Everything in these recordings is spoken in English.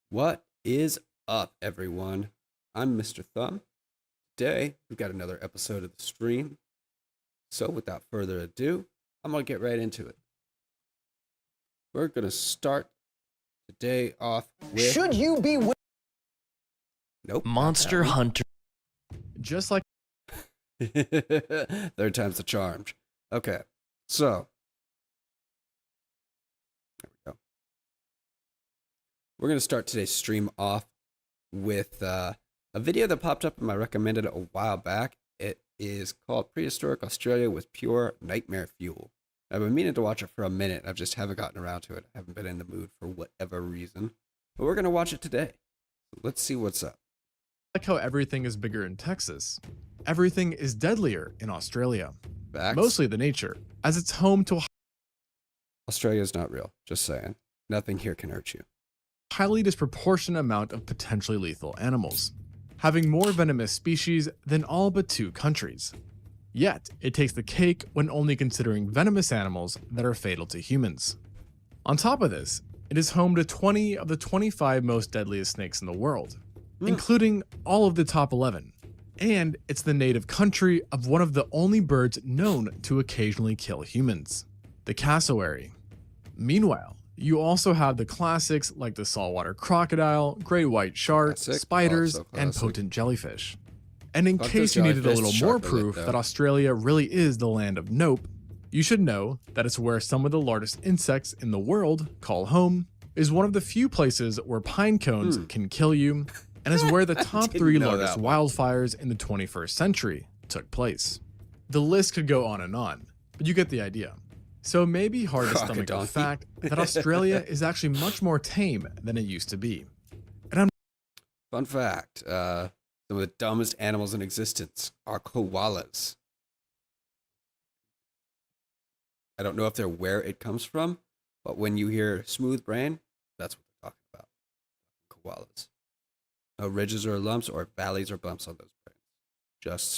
What is up, everyone? I'm MrThumb. Today, we've got another episode of the stream. So, without further ado, I'm going to get right into it. We're going to start today off with... Should you be... Nope. Monster Hunter. Just like... Third time's the charm. Okay, so... There we go. We're going to start today's stream off with a video that popped up in my recommended a while back. It is called Prehistoric Australia with Pure Nightmare Fuel. I've been meaning to watch it for a minute. I just haven't gotten around to it. I haven't been in the mood for whatever reason. But we're going to watch it today. So let's see what's up. Like how everything is bigger in Texas, everything is deadlier in Australia. Facts. Mostly the nature, as it's home to a Australia's not real. Just saying. Nothing here can hurt you. highly disproportionate amount of potentially lethal animals, having more venomous species than all but 2 countries. Yet, it takes the cake when only considering venomous animals that are fatal to humans. On top of this, it is home to 20 of the 25 most deadliest snakes in the world, including all of the top 11. And it's the native country of one of the only birds known to occasionally kill humans, the cassowary. Meanwhile, you also have the classics like the saltwater crocodile, great white shark, Classic. spiders, Also and classic. potent jellyfish. And in Fuck case those you needed a jellyfish, little shark more are lit, proof though. that Australia really is the land of nope, you should know that it's where some of the largest insects in the world call home, is one of the few places where pine cones can kill you, and is where the top didn't 3 know largest that one. wildfires in the 21st century took place. The list could go on, but you get the idea. So it may be hard to stomach the Crocodile. fact that Australia is actually much more tame than it used to be. And I'm Fun fact. Some of the dumbest animals in existence are koalas. I don't know if they're where it comes from, but when you hear smooth brain, that's what they're talking about. Koalas. No ridges or lumps or valleys or bumps on those brains. Just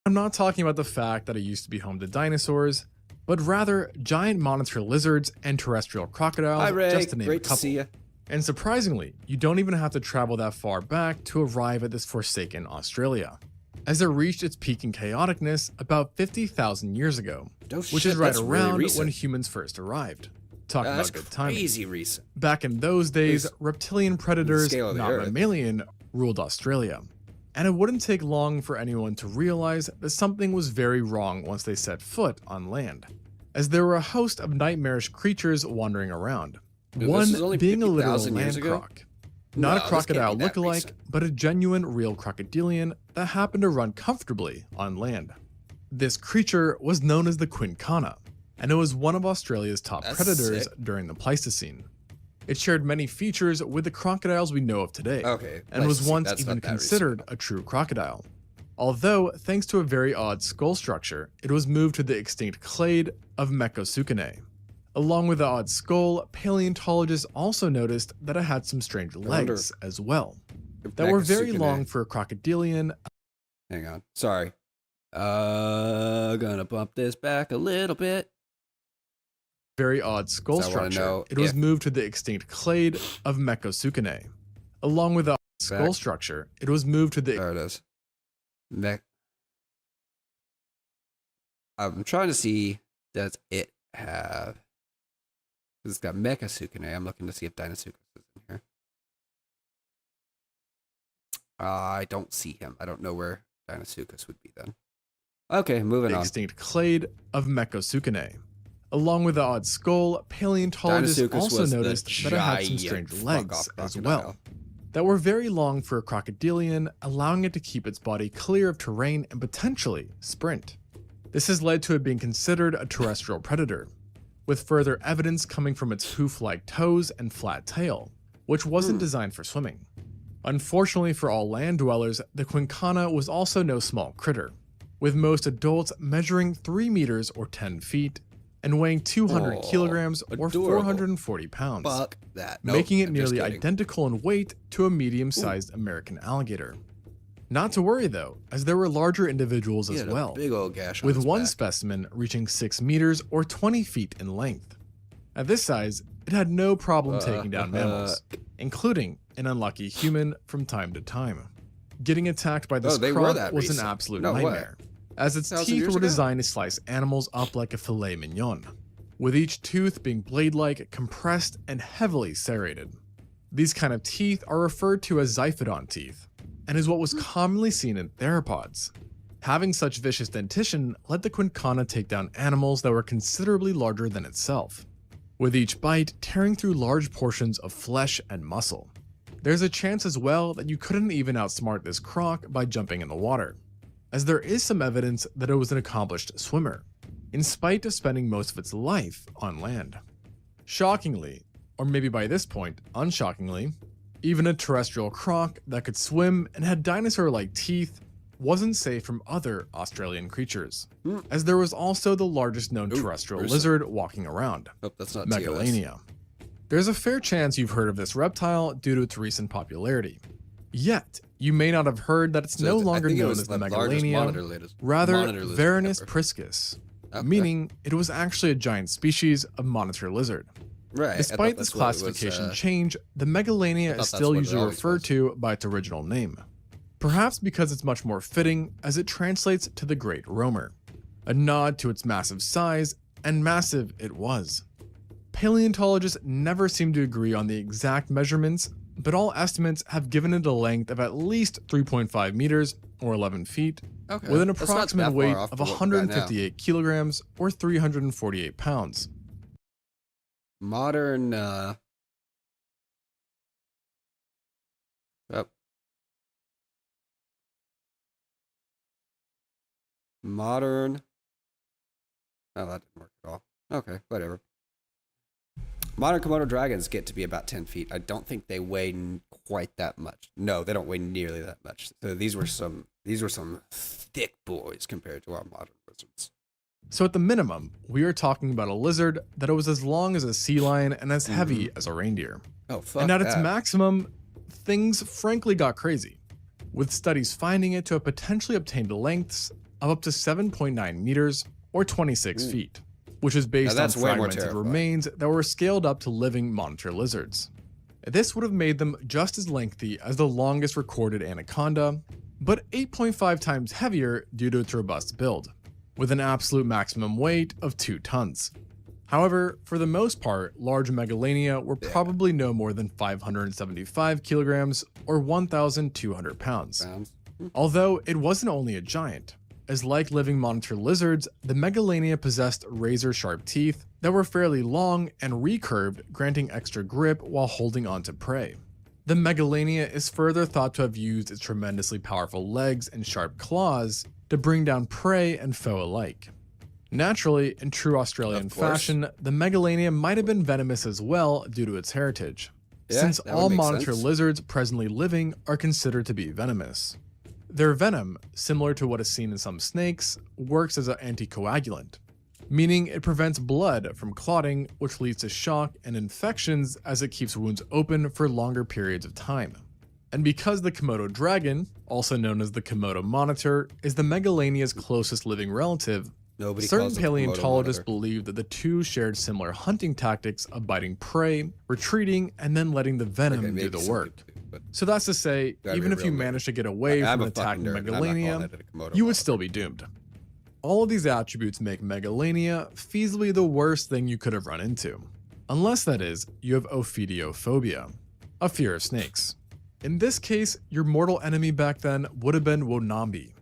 smooth. not talking about the fact that it used to be home to dinosaurs, but rather giant monitor lizards and terrestrial crocodiles, Hi, Ray. just to name a Great to couple. see you. And surprisingly, you don't even have to travel that far back to arrive at this forsaken Australia, as it reached its peak in chaoticness about 50,000 years ago, Oh, which shit, is right that's really around recent. when humans first arrived. Talking That's about good timing. crazy recent. Back in those days, Least reptilian predators, scale of the not earth. mammalian, ruled Australia. And it wouldn't take long for anyone to realize that something was very wrong once they set foot on land, as there were a host of nightmarish creatures wandering around. Dude, One this is only being a literal 50,000 years land ago? croc. No, Not this a can't crocodile be that lookalike, recent. but a genuine real crocodilian that happened to run comfortably on land. This creature was known as the quincana, and it was one of Australia's top That's predators sick. during the Pleistocene. It shared many features with the crocodiles we know of today, Okay. and was Pleistocene, once that's even not that recent. considered a true crocodile. Although, thanks to a very odd skull structure, it was moved to the extinct clade of Mecosukene. Along with the odd skull, paleontologists also noticed that it had some strange wonder- legs as well, that were very Mecosukene. long for a crocodilian. Hang on. Sorry. Gonna bump this back a little bit. Very odd skull 'Cause I wanna structure. know It was if- moved to the extinct clade of Mecosukene. Along with the odd skull Back. structure, it was moved to the There it is. I'm trying to see, does it have... 'cause it's got Mecosukene. I'm looking to see if Deinosuchus is in here. I don't see him. I don't know where Deinosuchus would be then. Okay, moving on. extinct clade of Mecosukene. Along with the odd skull, paleontologists Deinosuchus also was the noticed that it had some giant strange fuck legs off as crocodile. well, that were very long for a crocodilian, allowing it to keep its body clear of terrain and potentially sprint. This has led to it being considered a terrestrial predator, with further evidence coming from its hoof-like toes and flat tail, which wasn't designed for swimming. Unfortunately for all land dwellers, the quincana was also no small critter, with most adults measuring 3 meters or 10 feet and weighing 200 Aw, kilograms or adorable. 440 pounds, Fuck that. Nope, making it I'm just nearly kidding. identical in weight to a medium-sized American alligator. Not to worry though, as there were larger individuals He as had a well, big old gash on with his one back. specimen reaching 6 meters or 20 feet in length. At this size, it had no problem taking down mammals. including an unlucky human from time to time. Getting attacked by this Oh, they were croc that was an recent. absolute No way. nightmare, as its 1,000 teeth years were ago? designed to slice animals up like a filet mignon, with each tooth being blade-like, compressed, and heavily serrated. These kind of teeth are referred to as xiphodont teeth, and is what was commonly seen in theropods. Having such vicious dentition let the quincana take down animals that were considerably larger than itself, with each bite tearing through large portions of flesh and muscle. There's a chance as well that you couldn't even outsmart this croc by jumping in the water, as there is some evidence that it was an accomplished swimmer, in spite of spending most of its life on land. Shockingly, or maybe by this point, unshockingly, even a terrestrial croc that could swim and had dinosaur-like teeth wasn't safe from other Australian creatures, as there was also the largest known terrestrial gruesome. lizard walking around, Hope that's not TOS. Megalania. There's a fair chance you've heard of this reptile due to its recent popularity. Yet, you may not have heard that it's So no it's- I longer think it known was as the the largest monitor Megalania, lizard- rather monitor lizard Varanus ever. priscus, Okay. meaning it was actually a giant species of monitor lizard. Right. I thought Despite this that's what it was, classification change, the Megalania thought is that's still what it usually always referred was. to by its original name. Perhaps because it's much more fitting as it translates to the Great Roamer, a nod to its massive size, and massive it was. Paleontologists never seem to agree on the exact measurements, but all estimates have given it a length of at least 3.5 meters or 11 feet, Okay. with an That's not that approximate far weight off of from what we got now. 158 kilograms or 348 pounds. Modern, oh. Modern. Oh, that didn't work at all. Okay, whatever. Modern Komodo dragons get to be about 10 feet. I don't think they weigh quite that much. No, they don't weigh nearly that much. So these were some thick boys compared to our modern lizards. So at the minimum, we are talking about a lizard that was as long as a sea lion and as heavy as a reindeer. Oh, fuck And at its that. maximum, things frankly got crazy, with studies finding it to have potentially obtained lengths of up to 7.9 meters or 26 feet, which is based Now on that's way more fragmented terrifying. remains that were scaled up to living monitor lizards. This would have made them just as lengthy as the longest recorded anaconda, but 8.5 times heavier due to its robust build, with an absolute maximum weight of 2 tons. However, for the most part, large Megalania were probably no more than 575 kilograms or 1,200 pounds. Sounds. Although it wasn't only a giant, as like living monitor lizards, the Megalania possessed razor-sharp teeth that were fairly long and recurved, granting extra grip while holding onto prey. The Megalania is further thought to have used its tremendously powerful legs and sharp claws to bring down prey and foe alike. Naturally, in true Australian Of course. fashion, the Megalania might have been venomous as well due to its heritage, Yeah, since that would all make monitor sense. lizards presently living are considered to be venomous. Their venom, similar to what is seen in some snakes, works as an anticoagulant, meaning it prevents blood from clotting, which leads to shock and infections as it keeps wounds open for longer periods of time. And because the Komodo dragon, also known as the Komodo monitor, is the Megalania's closest living relative, Nobody certain calls it Komodo paleontologists monitor. believe that the two shared similar hunting tactics of biting prey, retreating, and then letting the venom Okay, do maybe the some work. people do, but So that's to say, Gotta be even a if you real nerd. manage to get away I'm from a fucking attacking nerd, and I'm not calling Megalania, it a Komodo you would monitor. still be doomed. All of these attributes make Megalania feasibly the worst thing you could have run into. Unless, that is, you have ophidiophobia, a fear of snakes. In this case, your mortal enemy back then would have been Wonambi.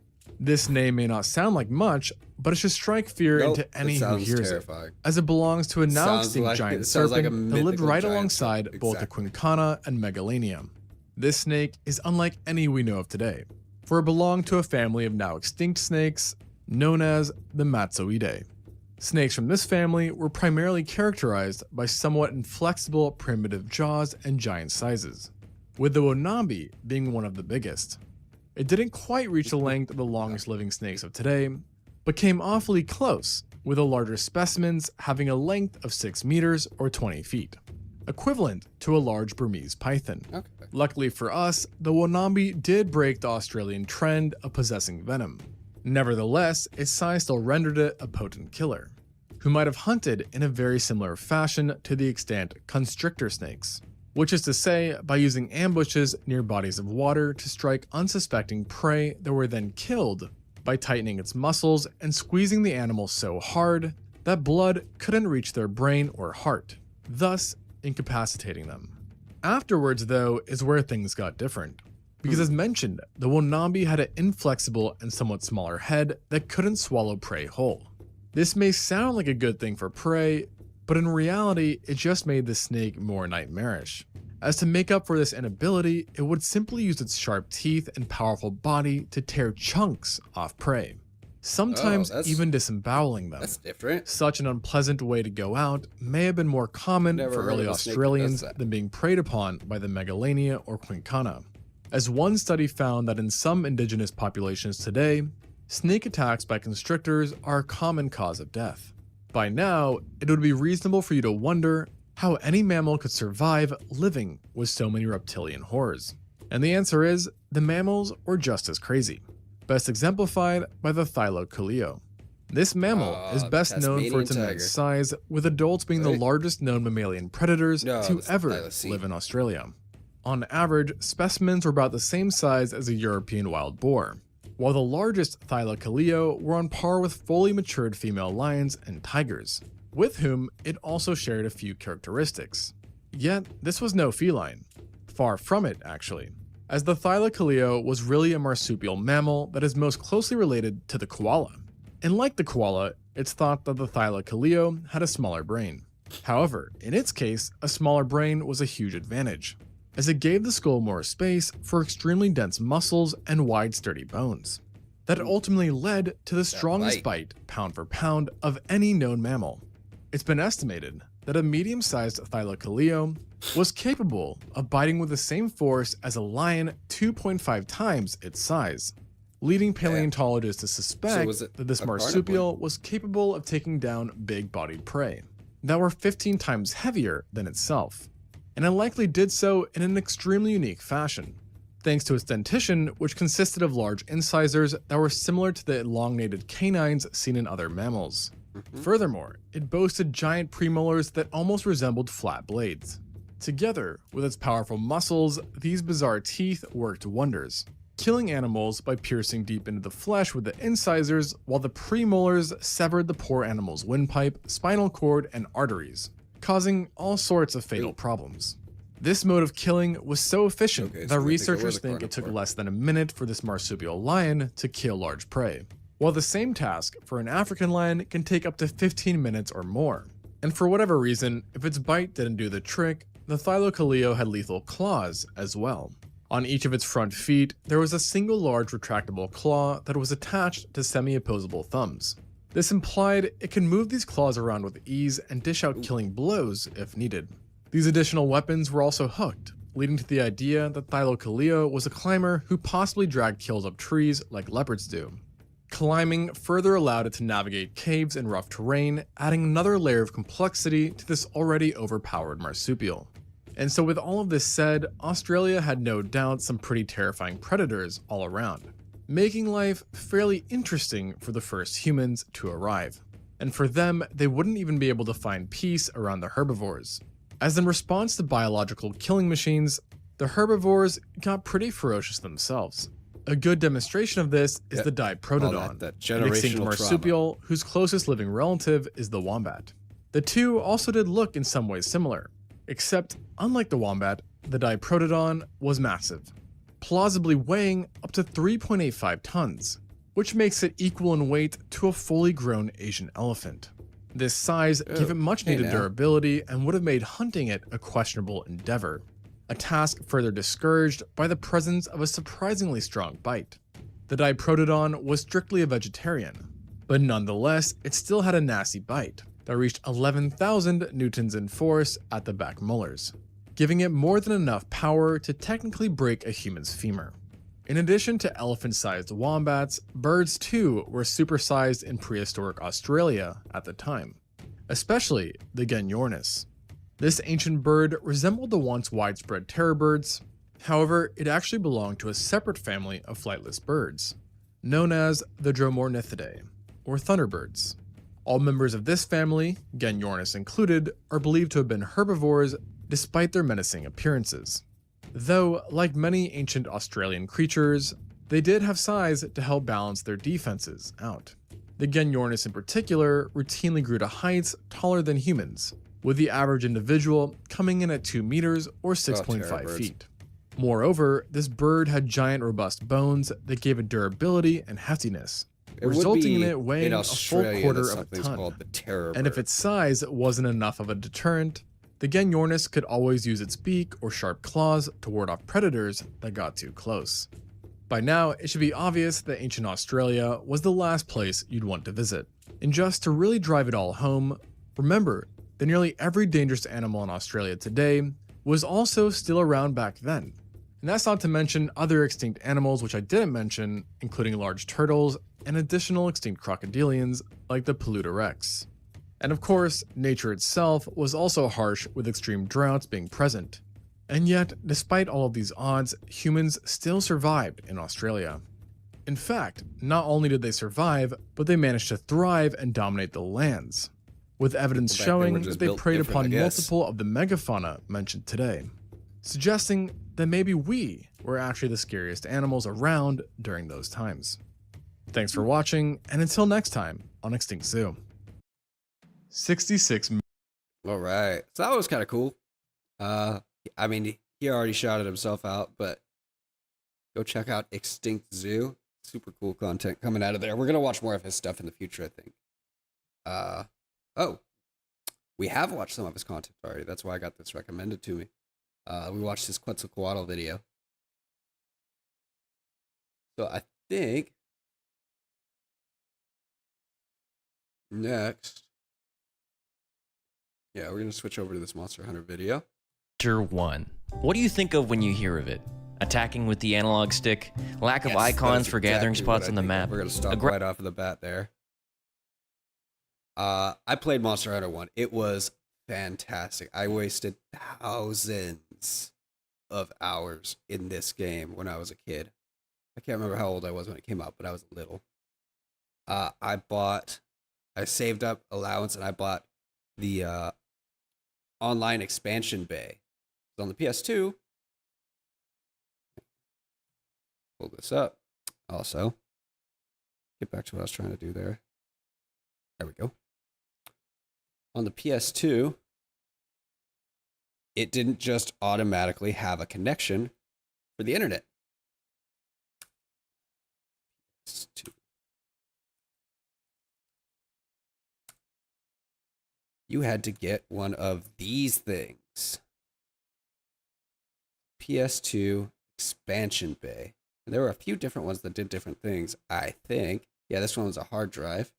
This name may not sound like much, but it should strike fear Nope, into any it who sounds hears terrifying. it, as it belongs to a now Sounds extinct like- giant it sounds like a serpent that lived mythical right giant alongside serpent, both the exactly. Quincana and Megalania. This snake is unlike any we know of today, for it belonged to a family of now extinct snakes known as the Matsoidae. Snakes from this family were primarily characterized by somewhat inflexible primitive jaws and giant sizes, with the Wonambi being one of the biggest. It didn't quite reach the length of the longest living snakes of today, but came awfully close, with the larger specimens having a length of 6 meters or 20 feet, equivalent to a large Burmese python. Okay. Luckily for us, the Wonambi did break the Australian trend of possessing venom. Nevertheless, its size still rendered it a potent killer, who might have hunted in a very similar fashion to the extant constrictor snakes. which is to say, by using ambushes near bodies of water to strike unsuspecting prey that were then killed by tightening its muscles and squeezing the animal so hard that blood couldn't reach their brain or heart, thus incapacitating them. Afterwards, though, is where things got different. Because as mentioned, the Wonambi had an inflexible and somewhat smaller head that couldn't swallow prey whole. This may sound like a good thing for prey, but in reality, it just made the snake more nightmarish. As to make up for this inability, it would simply use its sharp teeth and powerful body to tear chunks off prey, sometimes even disemboweling them. That's different. Such an unpleasant way to go out may have been more common for early Australians than being preyed upon by the Megalania or Quincana, as one study found that in some indigenous populations today, snake attacks by constrictors are a common cause of death. By now, it would be reasonable for you to wonder how any mammal could survive living with so many reptilian horrors. And the answer is, the mammals were just as crazy, best exemplified by the Thylacoleo. This mammal is best known for its immense size, with adults being the largest known mammalian predators to ever live in Australia. On average, specimens were about the same size as a European wild boar, while the largest Thylacoleo were on par with fully matured female lions and tigers, with whom it also shared a few characteristics. Yet, this was no feline. Far from it, actually, as the Thylacoleo was really a marsupial mammal that is most closely related to the koala. And like the koala, it's thought that the Thylacoleo had a smaller brain. However, in its case, a smaller brain was a huge advantage, as it gave the skull more space for extremely dense muscles and wide, sturdy bones. That ultimately led to the strongest bite, pound for pound, of any known mammal. It's been estimated that a medium-sized Thylacoleo was capable of biting with the same force as a lion 2.5 times its size, leading paleontologists to suspect that this marsupial was capable of taking down big-bodied prey that were 15 times heavier than itself, and it likely did so in an extremely unique fashion, thanks to its dentition, which consisted of large incisors that were similar to the elongated canines seen in other mammals. Furthermore, it boasted giant premolars that almost resembled flat blades. Together with its powerful muscles, these bizarre teeth worked wonders, killing animals by piercing deep into the flesh with the incisors, while the premolars severed the poor animal's windpipe, spinal cord, and arteries, causing all sorts of fatal problems. This mode of killing was so efficient that researchers think it took less than a minute for this marsupial lion to kill large prey, while the same task for an African lion can take up to 15 minutes or more. And for whatever reason, if its bite didn't do the trick, the Thylacoleo had lethal claws as well. On each of its front feet, there was a single large retractable claw that was attached to semi-opposable thumbs. This implied it could move these claws around with ease and dish out killing blows if needed. These additional weapons were also hooked, leading to the idea that Thylacoleo was a climber who possibly dragged kills up trees like leopards do. Climbing further allowed it to navigate caves and rough terrain, adding another layer of complexity to this already overpowered marsupial. And so with all of this said, Australia had no doubt some pretty terrifying predators all around, making life fairly interesting for the first humans to arrive. And for them, they wouldn't even be able to find peace around the herbivores, as in response to biological killing machines, the herbivores got pretty ferocious themselves. A good demonstration of this is the Diprotodon, an extinct marsupial whose closest living relative is the wombat. The two also did look in some ways similar, except unlike the wombat, the Diprotodon was massive, plausibly weighing up to 3.85 tons, which makes it equal in weight to a fully grown Asian elephant. This size gave it much needed durability and would have made hunting it a questionable endeavor, a task further discouraged by the presence of a surprisingly strong bite. The Diprotodon was strictly a vegetarian, but nonetheless, it still had a nasty bite that reached 11,000 newtons in force at the back molars, giving it more than enough power to technically break a human's femur. In addition to elephant-sized wombats, birds too were supersized in prehistoric Australia at the time, especially the Genyornis. This ancient bird resembled the once widespread terror birds. However, it actually belonged to a separate family of flightless birds, known as the Dromornithidae, or thunderbirds. All members of this family, Genyornis included, are believed to have been herbivores despite their menacing appearances. Though, like many ancient Australian creatures, they did have size to help balance their defenses out. The Genyornis in particular routinely grew to heights taller than humans, with the average individual coming in at 2 meters or 6.5 feet. Moreover, this bird had giant robust bones that gave it durability and heftiness, resulting in it weighing a full quarter of a ton. And if its size wasn't enough of a deterrent, the Genyornis could always use its beak or sharp claws to ward off predators that got too close. By now, it should be obvious that ancient Australia was the last place you'd want to visit. And just to really drive it all home, remember that nearly every dangerous animal in Australia today was also still around back then. And that's not to mention other extinct animals which I didn't mention, including large turtles and additional extinct crocodilians like the Paludorex. And of course, nature itself was also harsh with extreme droughts being present. And yet, despite all of these odds, humans still survived in Australia. In fact, not only did they survive, but they managed to thrive and dominate the lands, with evidence showing that they preyed upon multiple of the megafauna mentioned today, suggesting that maybe we were actually the scariest animals around during those times. Thanks for watching, and until next time on Extinct Zoo. 66. All right. So that was kind of cool. I mean, he already shouted himself out, but go check out Extinct Zoo. Super cool content coming out of there. We're going to watch more of his stuff in the future, I think. Oh, we have watched some of his content already. That's why I got this recommended to me. We watched his Quetzalcoatl video. So I think next, yeah, we're going to switch over to this Monster Hunter video. Monster 1. What do you think of when you hear of it? Attacking with the analog stick, lack of icons for gathering spots on the map. We're going to stop right off of the bat there. I played Monster Hunter 1. It was fantastic. I wasted thousands of hours in this game when I was a kid. I can't remember how old I was when it came out, but I was little. I saved up allowance and I bought the online expansion bay. So on the PS2, pull this up. Also, get back to what I was trying to do there. There we go. On the PS2, it didn't just automatically have a connection for the internet. PS2. You had to get one of these things. PS2 expansion bay. And there were a few different ones that did different things, I think. Yeah, this one was a hard drive.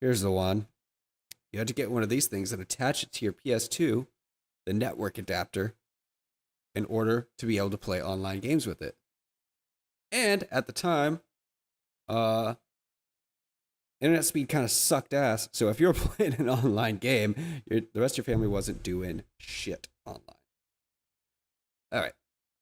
Here's the one. You had to get one of these things and attach it to your PS2, the network adapter, in order to be able to play online games with it. And at the time, internet speed kind of sucked ass. So if you were playing an online game, the rest of your family wasn't doing shit online. All right,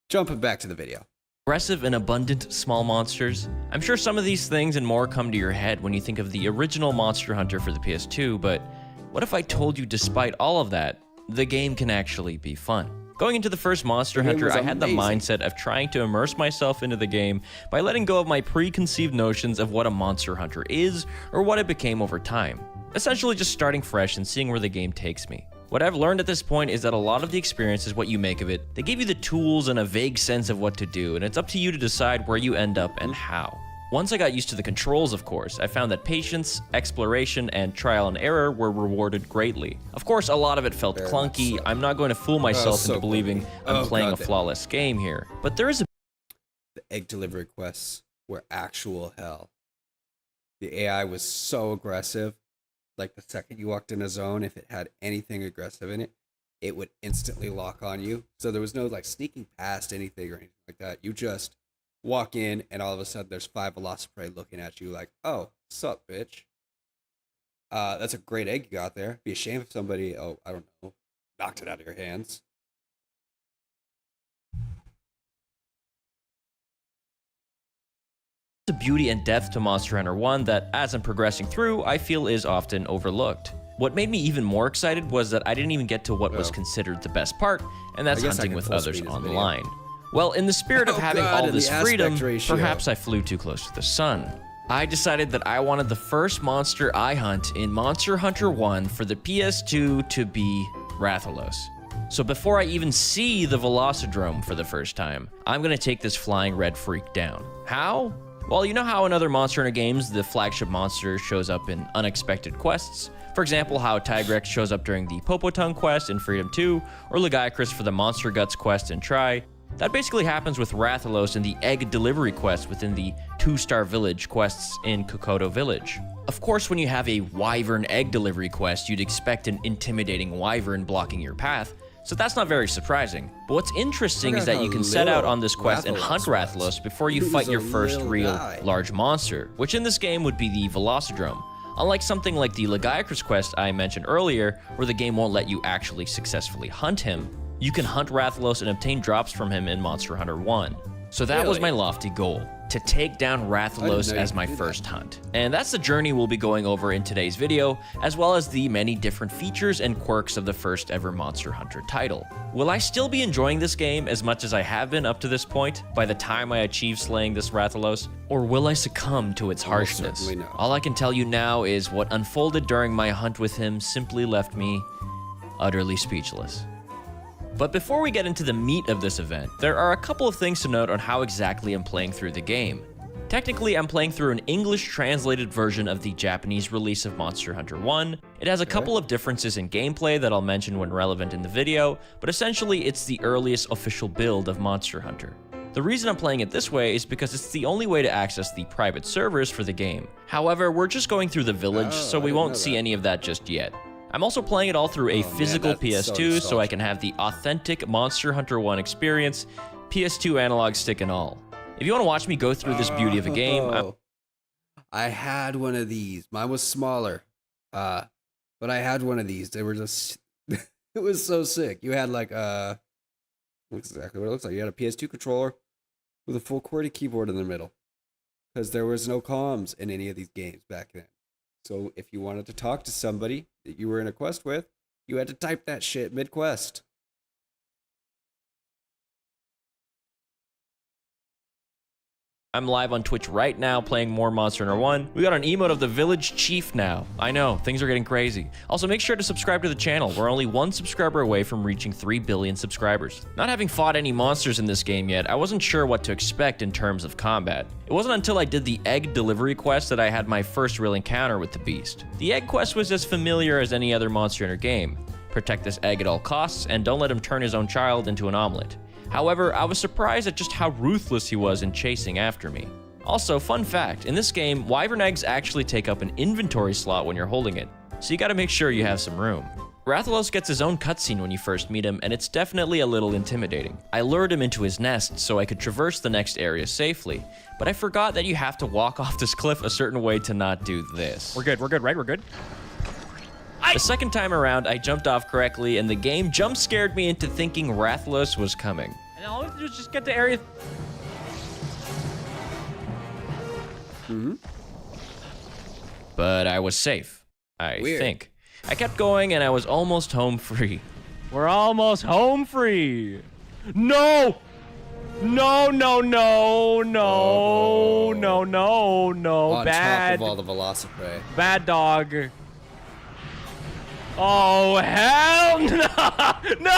jumping back to the video. Aggressive and abundant small monsters. I'm sure some of these things and more come to your head when you think of the original Monster Hunter for the PS2, but what if I told you despite all of that, the game can actually be fun? Going into the first Monster Hunter, I had the mindset of trying to immerse myself into the game by letting go of my preconceived notions of what a Monster Hunter is or what it became over time. Essentially just starting fresh and seeing where the game takes me. What I've learned at this point is that a lot of the experience is what you make of it. They give you the tools and a vague sense of what to do, and it's up to you to decide where you end up and how. Once I got used to the controls, of course, I found that patience, exploration, and trial and error were rewarded greatly. Of course, a lot of it felt clunky. I'm not going to fool myself into believing I'm playing a flawless game here, but there is a... The egg delivery quests were actual hell. The AI was so aggressive. Like the second you walked in a zone, if it had anything aggressive in it, it would instantly lock on you. So there was no like sneaking past anything or anything like that. You just walk in and all of a sudden there's 5 Velociprey looking at you like, oh, sup, bitch. That's a great egg you got there. Be a shame if somebody, I don't know, knocked it out of your hands. The beauty and depth to Monster Hunter 1 that, as I'm progressing through, I feel is often overlooked. What made me even more excited was that I didn't even get to what was considered the best part, and that's I guess I hunting can with full others screen this on the video. line. Well, in the spirit of Oh having God, all and this the aspect freedom, ratio. perhaps I flew too close to the sun. I decided that I wanted the first monster I hunt in Monster Hunter 1 for the PS2 to be Rathalos. So before I even see the Velocidrome for the first time, I'm gonna take this flying red freak down. How? Well, you know how in other Monster Hunter games, the flagship monster shows up in unexpected quests? For example, how Tigrex shows up during the Popotung quest in Freedom 2, or Lagiacrus for the Monster Guts quest in Tri. That basically happens with Rathalos in the Egg Delivery quest within the 2-Star Village quests in Kokoto Village. Of course, when you have a Wyvern Egg Delivery quest, you'd expect an intimidating Wyvern blocking your path, so that's not very surprising. But what's interesting is that you can set out on this quest and hunt Rathalos before you fight your first real large monster, which in this game would be the Velocidrome. Unlike something like the Lagiacrus quest I mentioned earlier, where the game won't let you actually successfully hunt him, you can hunt Rathalos and obtain drops from him in Monster Hunter 1. So that was my lofty goal, to take down Rathalos as my first hunt. And that's the journey we'll be going over in today's video, as well as the many different features and quirks of the first ever Monster Hunter title. Will I still be enjoying this game as much as I have been up to this point by the time I achieve slaying this Rathalos? Or will I succumb to its harshness? certainly not. All I can tell you now is what unfolded during my hunt with him simply left me utterly speechless. But before we get into the meat of this event, there are a couple of things to note on how exactly I'm playing through the game. Technically, I'm playing through an English translated version of the Japanese release of Monster Hunter 1. It has a couple of differences in gameplay that I'll mention when relevant in the video, but essentially it's the earliest official build of Monster Hunter. The reason I'm playing it this way is because it's the only way to access the private servers for the game. However, we're just going through the village, so we won't see any of that just yet. I'm also playing it all through a physical PS2 so I can have the authentic Monster Hunter 1 experience, PS2 analog stick and all. If you want to watch me go through this beauty of a game, I had one of these. Mine was smaller, but I had one of these. They were just, it was so sick. You had like looks exactly what it looks like. You had a PS2 controller with a full QWERTY keyboard in the middle, because there was no comms in any of these games back then. So if you wanted to talk to somebody that you were in a quest with, you had to type that shit mid-quest. I'm live on Twitch right now playing more Monster Hunter 1. We got an emote of the village chief now. I know, things are getting crazy. Also, make sure to subscribe to the channel. We're only 1 subscriber away from reaching 3 billion subscribers. Not having fought any monsters in this game yet, I wasn't sure what to expect in terms of combat. It wasn't until I did the Egg Delivery quest that I had my first real encounter with the beast. The Egg quest was as familiar as any other Monster Hunter game. Protect this egg at all costs, and don't let him turn his own child into an omelet. However, I was surprised at just how ruthless he was in chasing after me. Also, fun fact, in this game, Wyvern eggs actually take up an inventory slot when you're holding it, so you gotta make sure you have some room. Rathalos gets his own cutscene when you first meet him, and it's definitely a little intimidating. I lured him into his nest so I could traverse the next area safely, but I forgot that you have to walk off this cliff a certain way to not do this. We're good, right? We're good? The second time around, I jumped off correctly, and the game jump scared me into thinking Rathalos was coming. And all we have to do is just get to area... But I was safe, I think. I kept going, and I was almost home free. We're almost home free. No! No. On Bad. top of all the Velociprey. Bad dog. Oh, hell no!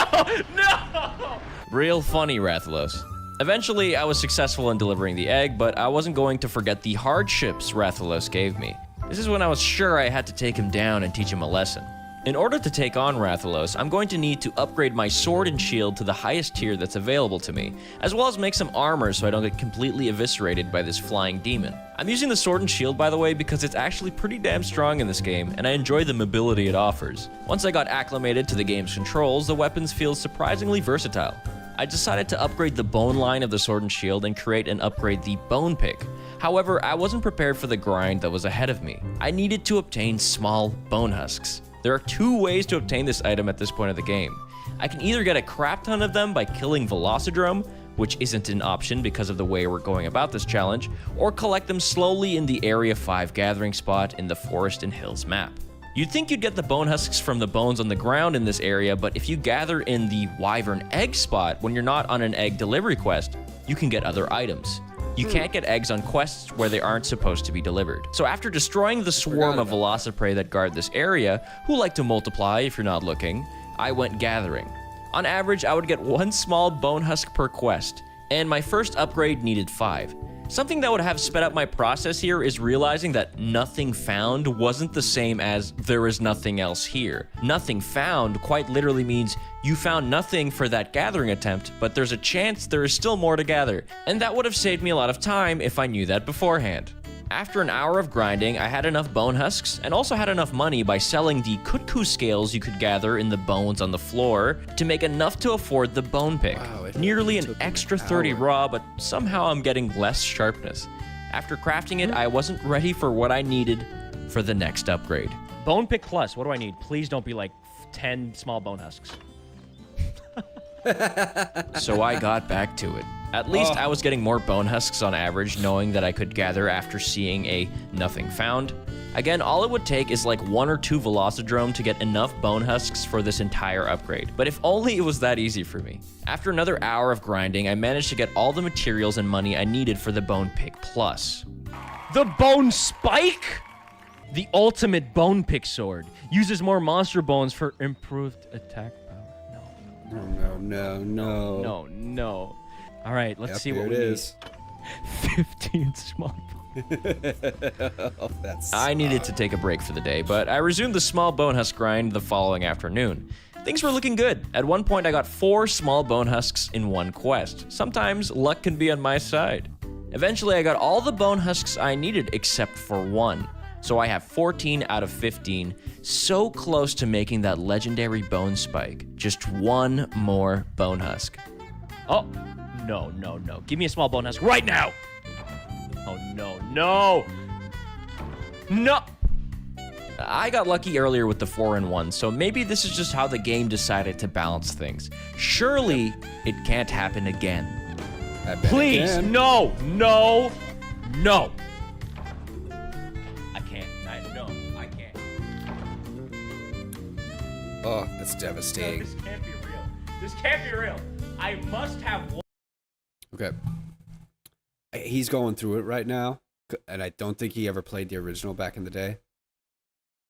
No! Real funny, Rathalos. Eventually, I was successful in delivering the egg, but I wasn't going to forget the hardships Rathalos gave me. This is when I was sure I had to take him down and teach him a lesson. In order to take on Rathalos, I'm going to need to upgrade my sword and shield to the highest tier that's available to me, as well as make some armor so I don't get completely eviscerated by this flying demon. I'm using the sword and shield, by the way, because it's actually pretty damn strong in this game, and I enjoy the mobility it offers. Once I got acclimated to the game's controls, the weapons feel surprisingly versatile. I decided to upgrade the bone line of the sword and shield and create and upgrade the bone pick. However, I wasn't prepared for the grind that was ahead of me. I needed to obtain small bone husks. There are 2 ways to obtain this item at this point of the game. I can either get a crap ton of them by killing Velocidrome, which isn't an option because of the way we're going about this challenge, or collect them slowly in the Area 5 gathering spot in the Forest and Hills map. You'd think you'd get the bone husks from the bones on the ground in this area, but if you gather in the wyvern egg spot when you're not on an egg delivery quest, you can get other items. You can't get eggs on quests where they aren't supposed to be delivered. So after destroying the swarm of Velociprey that guard this area, who like to multiply if you're not looking, I went gathering. On average, I would get 1 small bone husk per quest, and my first upgrade needed 5. Something that would have sped up my process here is realizing that nothing found wasn't the same as there is nothing else here. Nothing found quite literally means you found nothing for that gathering attempt, but there's a chance there is still more to gather, and that would have saved me a lot of time if I knew that beforehand. After an hour of grinding, I had enough bone husks and also had enough money by selling the kutku scales you could gather in the bones on the floor to make enough to afford the bone pick. Wow, Nearly an took an extra 30 hour. raw, but somehow I'm getting less sharpness. After crafting it, I wasn't ready for what I needed for the next upgrade. Bone pick plus. What do I need? Please don't be like 10 small bone husks. So I got back to it. At least I was getting more bone husks on average, knowing that I could gather after seeing a nothing found. Again, all it would take is like 1 or 2 Velocidrome to get enough bone husks for this entire upgrade. But if only it was that easy for me. After another hour of grinding, I managed to get all the materials and money I needed for the bone pick plus. The bone spike? The ultimate bone pick sword. Uses more monster bones for improved attack power. No. All right, let's see what we need. 15 small Oh, that's. I needed to take a break for the day, but I resumed the small bone husk grind the following afternoon. Things were looking good. At one point, I got 4 small bone husks in one quest. Sometimes luck can be on my side. Eventually, I got all the bone husks I needed except for 1. So I have 14 out of 15, so close to making that legendary bone spike. Just 1 more bone husk. Oh, no. Give me a small bone husk right now. Oh, no. I got lucky earlier with the 4-in-1, so maybe this is just how the game decided to balance things. Surely it can't happen again. I bet it Please, can. no. I can't. Oh, that's devastating. This can't be real. I must have one. Okay. He's going through it right now, and I don't think he ever played the original back in the day.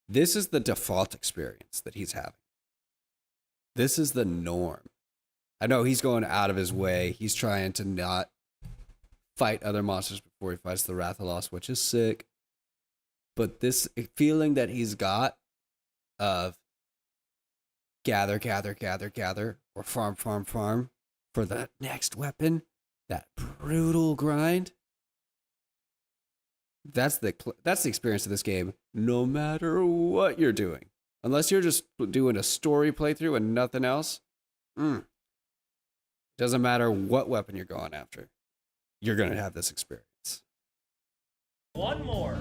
This is the default experience that he's having. This is the norm. I know he's going out of his way. He's trying to not fight other monsters before he fights the Rathalos, which is sick. But this feeling that he's got of gather, or farm for the next weapon, that brutal grind, that's the experience of this game, no matter what you're doing. Unless you're just doing a story playthrough and nothing else, doesn't matter what weapon you're going after, you're going to have this experience. One more.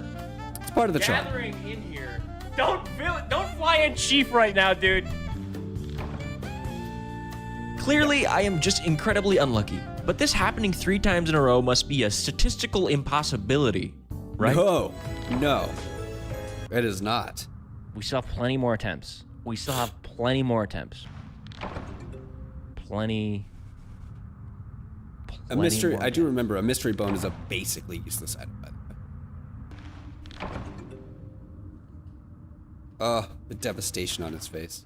It's part of the charm. Gathering in here. Don't fly in chief right now, dude. Clearly, I am just incredibly unlucky, but this happening 3 times in a row must be a statistical impossibility, right? No, it is not. We still have plenty more attempts. Plenty A mystery. more I do attempts. remember a mystery bone is a basically useless item, by the way. The devastation on his face.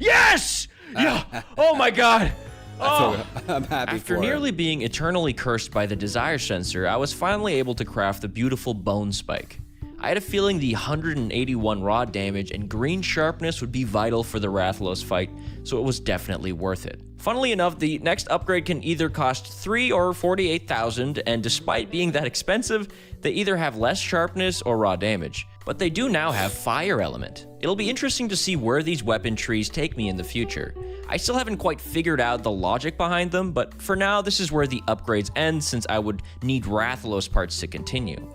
Yes! Yeah! Oh my god! I'm happy After for nearly him. being eternally cursed by the desire sensor, I was finally able to craft the beautiful bone spike. I had a feeling the 181 raw damage and green sharpness would be vital for the Rathalos fight, so it was definitely worth it. Funnily enough, the next upgrade can either cost 3 or 48,000, and despite being that expensive, they either have less sharpness or raw damage. But they do now have fire element. It'll be interesting to see where these weapon trees take me in the future. I still haven't quite figured out the logic behind them, but for now this is where the upgrades end since I would need Rathalos parts to continue.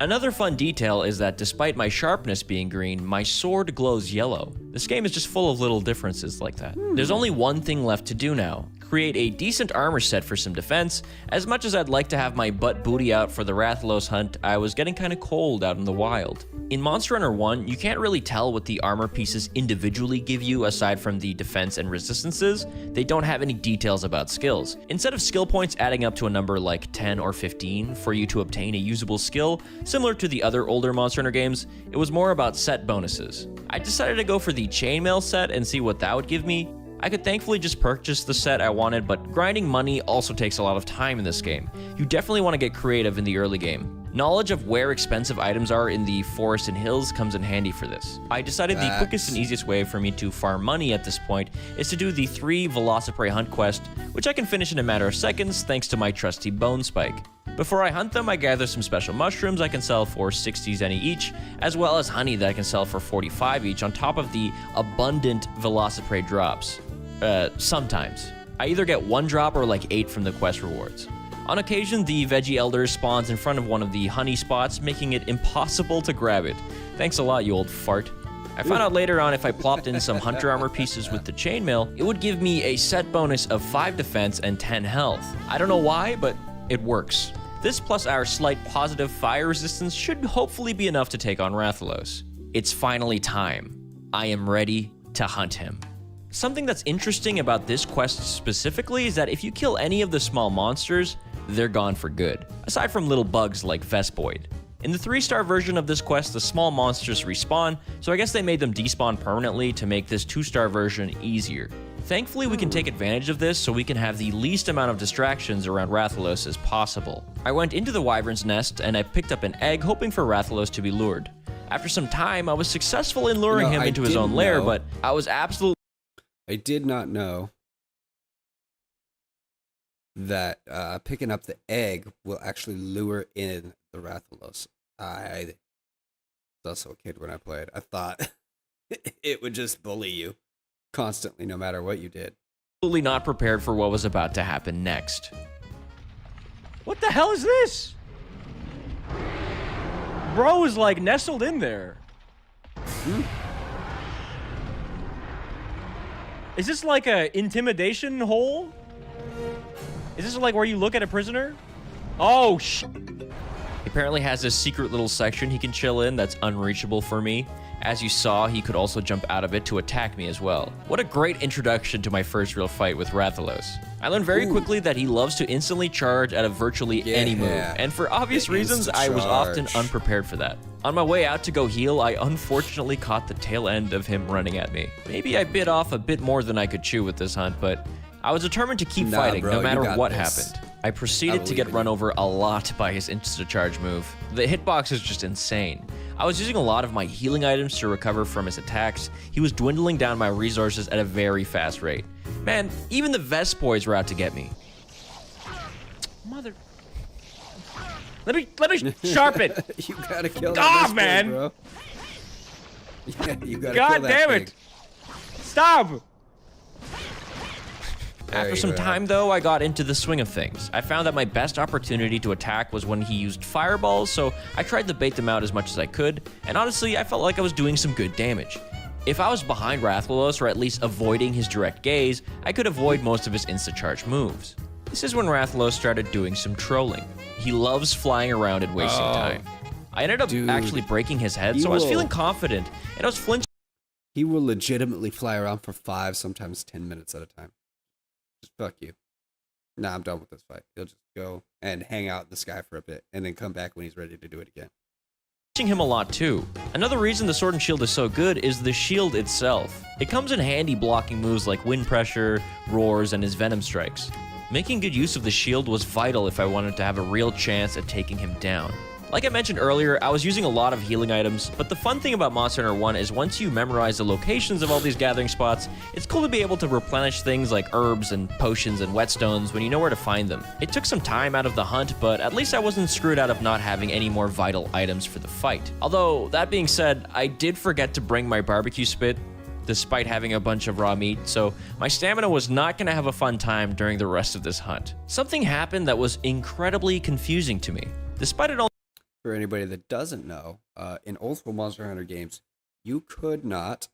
Another fun detail is that despite my sharpness being green, my sword glows yellow. This game is just full of little differences like that. There's only one thing left to do now. create a decent armor set for some defense. As much as I'd like to have my butt booty out for the Rathalos hunt, I was getting kinda cold out in the wild. In Monster Hunter 1, you can't really tell what the armor pieces individually give you aside from the defense and resistances. They don't have any details about skills. Instead of skill points adding up to a number like 10 or 15 for you to obtain a usable skill, similar to the other older Monster Hunter games, it was more about set bonuses. I decided to go for the chainmail set and see what that would give me. I could thankfully just purchase the set I wanted, but grinding money also takes a lot of time in this game. You definitely want to get creative in the early game. Knowledge of where expensive items are in the forest and hills comes in handy for this. I decided the quickest and easiest way for me to farm money at this point is to do the 3 Velociprey hunt quest, which I can finish in a matter of seconds thanks to my trusty Bone Spike. Before I hunt them, I gather some special mushrooms I can sell for 60 zenny each, as well as honey that I can sell for 45 each on top of the abundant Velociprey drops. Sometimes. I either get 1 drop or like 8 from the quest rewards. On occasion, the Veggie Elder spawns in front of one of the honey spots, making it impossible to grab it. Thanks a lot, you old fart. I found out later on if I plopped in some hunter armor pieces with the chainmail, it would give me a set bonus of 5 defense and 10 health. I don't know why, but it works. This plus our slight positive fire resistance should hopefully be enough to take on Rathalos. It's finally time. I am ready to hunt him. Something that's interesting about this quest specifically is that if you kill any of the small monsters, they're gone for good, aside from little bugs like Vespoid. In the 3-star version of this quest, the small monsters respawn, so I guess they made them despawn permanently to make this 2-star version easier. Thankfully, we can take advantage of this so we can have the least amount of distractions around Rathalos as possible. I went into the wyvern's nest and I picked up an egg hoping for Rathalos to be lured. After some time, I was successful in luring him into his own lair, but I was absolutely... I did not know that picking up the egg will actually lure in the Rathalos. I was also a kid when I played. I thought it would just bully you constantly, no matter what you did. Absolutely not prepared for what was about to happen next. What the hell is this? Bro is like nestled in there. Is this like a intimidation hole? Is this like where you look at a prisoner? Oh, sh! He apparently has this secret little section he can chill in that's unreachable for me. As you saw, he could also jump out of it to attack me as well. What a great introduction to my first real fight with Rathalos. I learned very quickly that he loves to instantly charge out of virtually any move, and for obvious reasons, I was often unprepared for that. On my way out to go heal, I unfortunately caught the tail end of him running at me. Maybe I bit off a bit more than I could chew with this hunt, but I was determined to keep fighting bro, no matter what this. happened. I proceeded to get run over a lot by his insta-charge move. The hitbox is just insane. I was using a lot of my healing items to recover from his attacks. He was dwindling down my resources at a very fast rate. Man, even the Vespoids were out to get me. Mother... Let me sharpen. You gotta kill Ah, that man! bro. Yeah, you gotta God kill that damn thing. it! Stop! After some time, though, I got into the swing of things. I found that my best opportunity to attack was when he used fireballs, so I tried to bait them out as much as I could, and honestly, I felt like I was doing some good damage. If I was behind Rathalos, or at least avoiding his direct gaze, I could avoid most of his insta-charge moves. This is when Rathalos started doing some trolling. He loves flying around and wasting time. I ended up actually breaking his head, so I was feeling confident, and I was flinching. He will legitimately fly around for 5, sometimes 10 minutes at a time. Just fuck you. Nah, I'm done with this fight. He'll just go and hang out in the sky for a bit, and then come back when he's ready to do it again. Him a lot too. Another reason the Sword and Shield is so good is the shield itself. It comes in handy blocking moves like wind pressure, roars, and his venom strikes. Making good use of the shield was vital if I wanted to have a real chance at taking him down. Like I mentioned earlier, I was using a lot of healing items, but the fun thing about Monster Hunter 1 is once you memorize the locations of all these gathering spots, it's cool to be able to replenish things like herbs and potions and whetstones when you know where to find them. It took some time out of the hunt, but at least I wasn't screwed out of not having any more vital items for the fight. Although, that being said, I did forget to bring my barbecue spit, despite having a bunch of raw meat, so my stamina was not going to have a fun time during the rest of this hunt. Something happened that was incredibly confusing to me. Despite it all... For anybody that doesn't know, in old school Monster Hunter games, you could not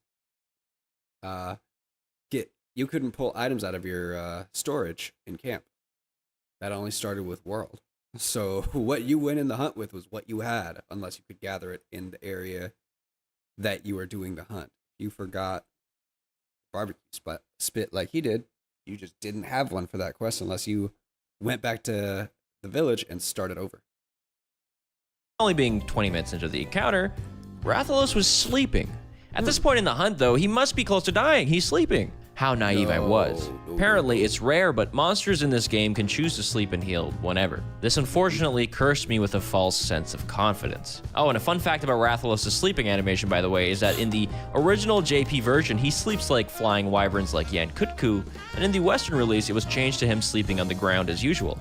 get you couldn't pull items out of your storage in camp. That only started with world. So what you went in the hunt with was what you had, unless you could gather it in the area that you were doing the hunt. If you forgot barbecue spit like he did, you just didn't have one for that quest unless you went back to the village and started over. Only being 20 minutes into the encounter, Rathalos was sleeping. At this point in the hunt, though, he must be close to dying. He's sleeping. How naive I was. Apparently, it's rare, but monsters in this game can choose to sleep and heal whenever. This unfortunately cursed me with a false sense of confidence. Oh, and a fun fact about Rathalos' sleeping animation, by the way, is that in the original JP version, he sleeps like flying wyverns like Yan Kutku, and in the Western release, it was changed to him sleeping on the ground as usual.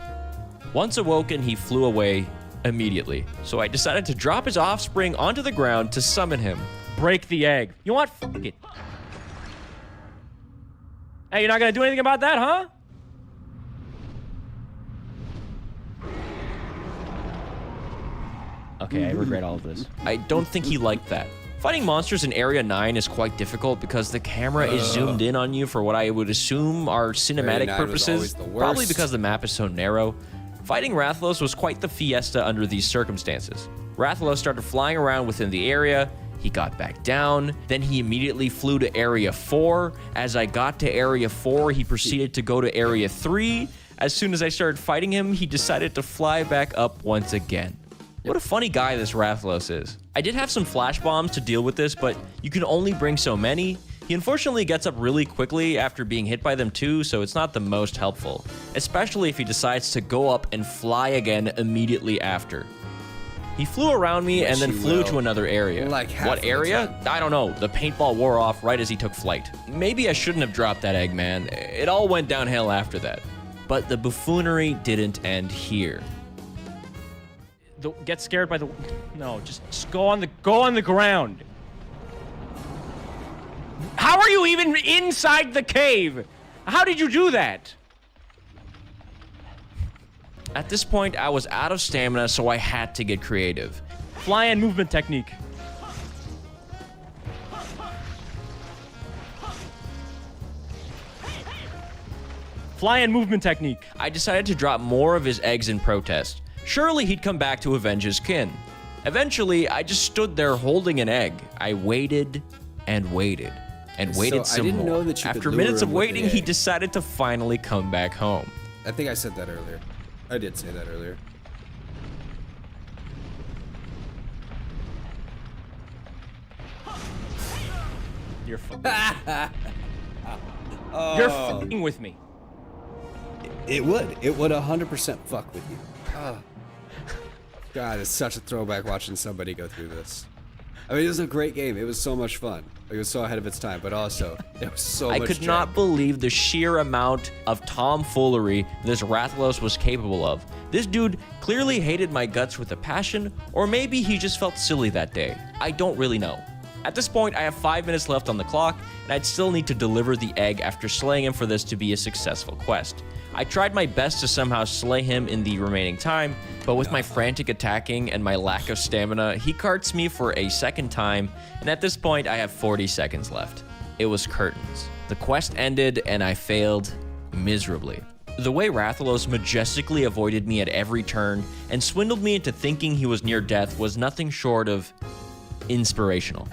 Once awoken, he flew away immediately, so I decided to drop his offspring onto the ground to summon him. Break the egg. You know what? Fuck it. Hey, you're not gonna do anything about that, huh? Okay, I regret all of this. I don't think he liked that. Fighting monsters in Area 9 is quite difficult because the camera is zoomed in on you for what I would assume are cinematic 9 was purposes, always the probably worst. because the map is so narrow. Fighting Rathalos was quite the fiesta under these circumstances. Rathalos started flying around within the area. He got back down, then he immediately flew to Area 4. As I got to Area 4, he proceeded to go to Area 3. As soon as I started fighting him, he decided to fly back up once again. What a funny guy this Rathalos is. I did have some flash bombs to deal with this, but you can only bring so many. He unfortunately gets up really quickly after being hit by them too, so it's not the most helpful, especially if he decides to go up and fly again immediately after. He flew around me and then flew to another area. Like half what of the area? time. I don't know. The paintball wore off right as he took flight. Maybe I shouldn't have dropped that egg, man. It all went downhill after that. But the buffoonery didn't end here. Get scared by the... No, just go on the ground. How are you even inside the cave? How did you do that? At this point, I was out of stamina, so I had to get creative. Fly and movement technique. Fly and movement technique. I decided to drop more of his eggs in protest. Surely he'd come back to avenge his kin. Eventually, I just stood there holding an egg. I waited and waited and waited So I some didn't more. know that you could After lure minutes him of with the waiting, he egg. decided to finally come back home. I think I said that earlier. I did say that earlier. You're fucking... You're fucking with me. It would. It would 100% fuck with you. Oh. God, it's such a throwback watching somebody go through this. I mean, it was a great game. It was so much fun. It was so ahead of its time, but also, it was so I much could not drag. believe the sheer amount of tomfoolery this Rathalos was capable of. This dude clearly hated my guts with a passion, or maybe he just felt silly that day. I don't really know. At this point, I have 5 minutes left on the clock, and I'd still need to deliver the egg after slaying him for this to be a successful quest. I tried my best to somehow slay him in the remaining time, but with my frantic attacking and my lack of stamina, he carts me for a second time, and at this point, I have 40 seconds left. It was curtains. The quest ended, and I failed miserably. The way Rathalos majestically avoided me at every turn and swindled me into thinking he was near death was nothing short of inspirational.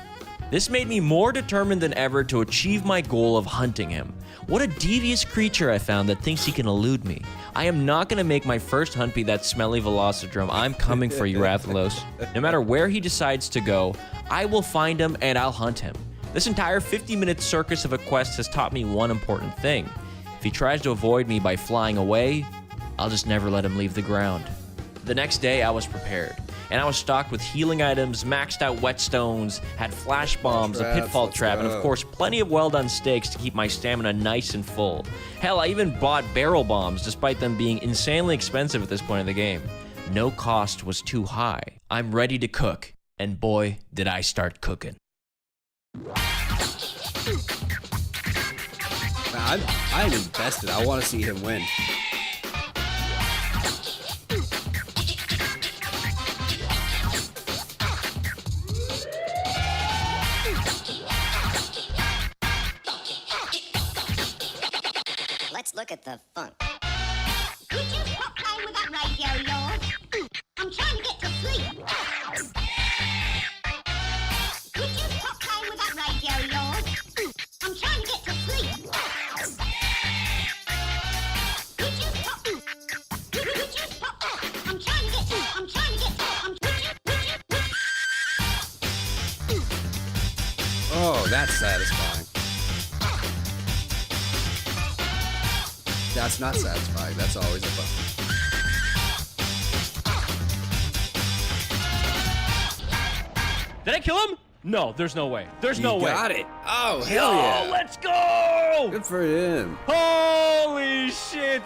This made me more determined than ever to achieve my goal of hunting him. What a devious creature I found that thinks he can elude me. I am not going to make my first hunt be that smelly Velocidrome. I'm coming for you, Rathalos. No matter where he decides to go, I will find him and I'll hunt him. This entire 50-minute circus of a quest has taught me one important thing. If he tries to avoid me by flying away, I'll just never let him leave the ground. The next day, I was prepared, and I was stocked with healing items, maxed out whetstones, had flash bombs, a pitfall let's trap, and of go. course, plenty of well-done steaks to keep my stamina nice and full. Hell, I even bought barrel bombs, despite them being insanely expensive at this point in the game. No cost was too high. I'm ready to cook, and boy, did I start cooking. I'm invested. I want to see him win. look at the funk. Could you stop playing with that radio of yours? I'm trying to get to sleep. Could you stop playing with that radio of yours? I'm trying to get to sleep. Could you stop? Could you stop? I'm trying to get to. Oh, that's satisfying. That's not satisfying. That's always a bummer. Did I kill him? No, there's no way. There's no way. You got it. Oh, hell yeah. Oh, let's go! Good for him. Holy shit!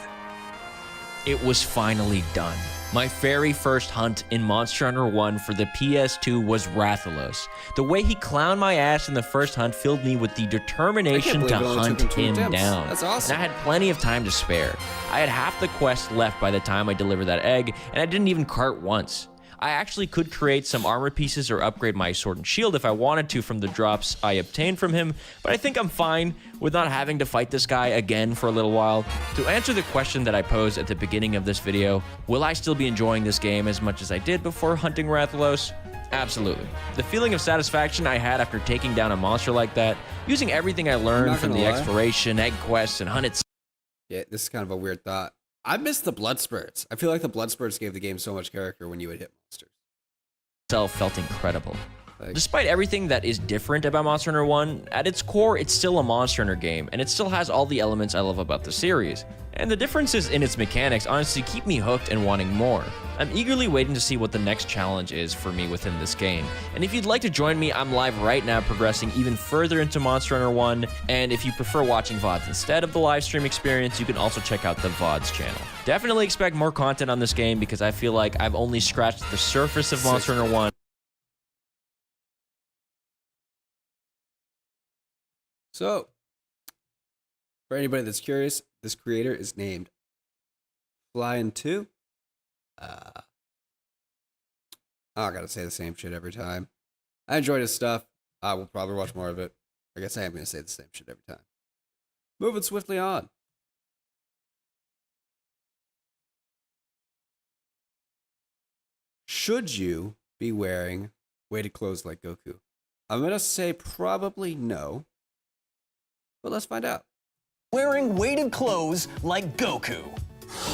It was finally done. My very first hunt in Monster Hunter 1 for the PS2 was Rathalos. The way he clowned my ass in the first hunt filled me with the determination to hunt him down. That's awesome. And I had plenty of time to spare. I had half the quest left by the time I delivered that egg, and I didn't even cart once. I actually could create some armor pieces or upgrade my sword and shield if I wanted to from the drops I obtained from him, but I think I'm fine with not having to fight this guy again for a little while. To answer the question that I posed at the beginning of this video, will I still be enjoying this game as much as I did before hunting Rathalos? Absolutely. The feeling of satisfaction I had after taking down a monster like that, using everything I learned from the exploration, egg quests, and hunt itself. Yeah, this is kind of a weird thought. I miss the blood spurts. I feel like the blood spurts gave the game so much character when you would hit monsters. Felt incredible. Like, Despite everything that is different about Monster Hunter 1, at its core, it's still a Monster Hunter game, and it still has all the elements I love about the series. And the differences in its mechanics honestly keep me hooked and wanting more. I'm eagerly waiting to see what the next challenge is for me within this game. And if you'd like to join me, I'm live right now progressing even further into Monster Hunter 1, and if you prefer watching VODs instead of the live stream experience, you can also check out the VODs channel. Definitely expect more content on this game because I feel like I've only scratched the surface of Monster Hunter 1. So, for anybody that's curious, this creator is named Flyin2. I gotta say the same shit every time. I enjoyed his stuff. I will probably watch more of it. I guess I am gonna say the same shit every time. Moving swiftly on. Should you be wearing weighted clothes like Goku? I'm gonna say probably no. But let's find out. Wearing weighted clothes like Goku.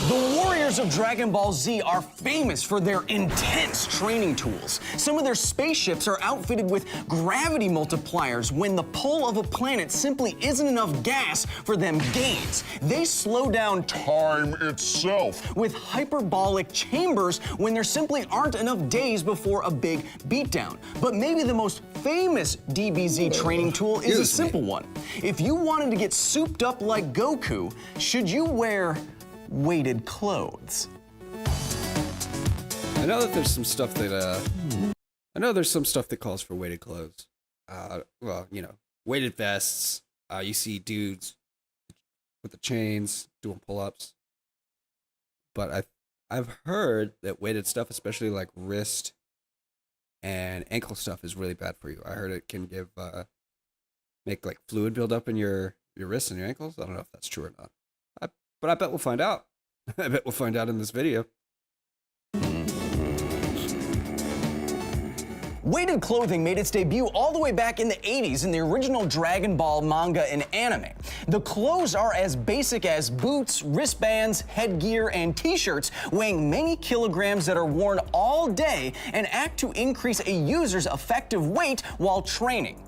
The warriors of Dragon Ball Z are famous for their intense training tools. Some of their spaceships are outfitted with gravity multipliers when the pull of a planet simply isn't enough gas for them gains. They slow down time itself with hyperbolic chambers when there simply aren't enough days before a big beatdown. But maybe the most famous DBZ training tool is a simple one. If you wanted to get souped up like Goku, should you wear weighted clothes? I know that there's some stuff that calls for weighted clothes. Well, you know, weighted vests. You see dudes with the chains doing pull-ups. But I've heard that weighted stuff, especially like wrist and ankle stuff, is really bad for you. I heard it can make like fluid build up in your wrists and your ankles. I don't know if that's true or not. But I bet we'll find out. I bet we'll find out in this video. Weighted clothing made its debut all the way back in the 80s in the original Dragon Ball manga and anime. The clothes are as basic as boots, wristbands, headgear, and t-shirts, weighing many kilograms that are worn all day and act to increase a user's effective weight while training.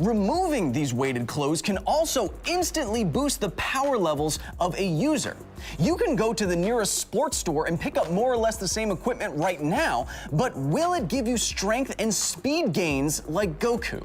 Removing these weighted clothes can also instantly boost the power levels of a user. You can go to the nearest sports store and pick up more or less the same equipment right now, but will it give you strength and speed gains like Goku?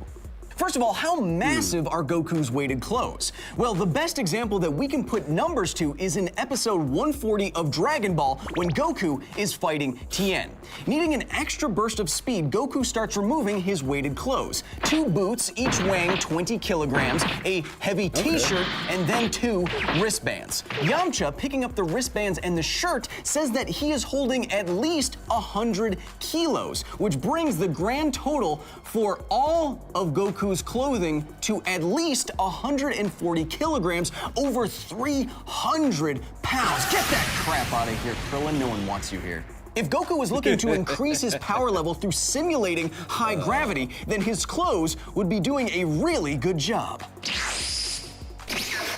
First of all, how massive are Goku's weighted clothes? Well, the best example that we can put numbers to is in episode 140 of Dragon Ball when Goku is fighting Tien. Needing an extra burst of speed, Goku starts removing his weighted clothes. 2 boots, each weighing 20 kilograms, a heavy t-shirt, and then 2 wristbands. Yamcha, picking up the wristbands and the shirt, says that he is holding at least 100 kilos, which brings the grand total for all of Goku's Goku's clothing to at least 140 kilograms, over 300 pounds. Get that crap out of here, Krillin. No one wants you here. If Goku was looking to increase his power level through simulating high gravity, then his clothes would be doing a really good job.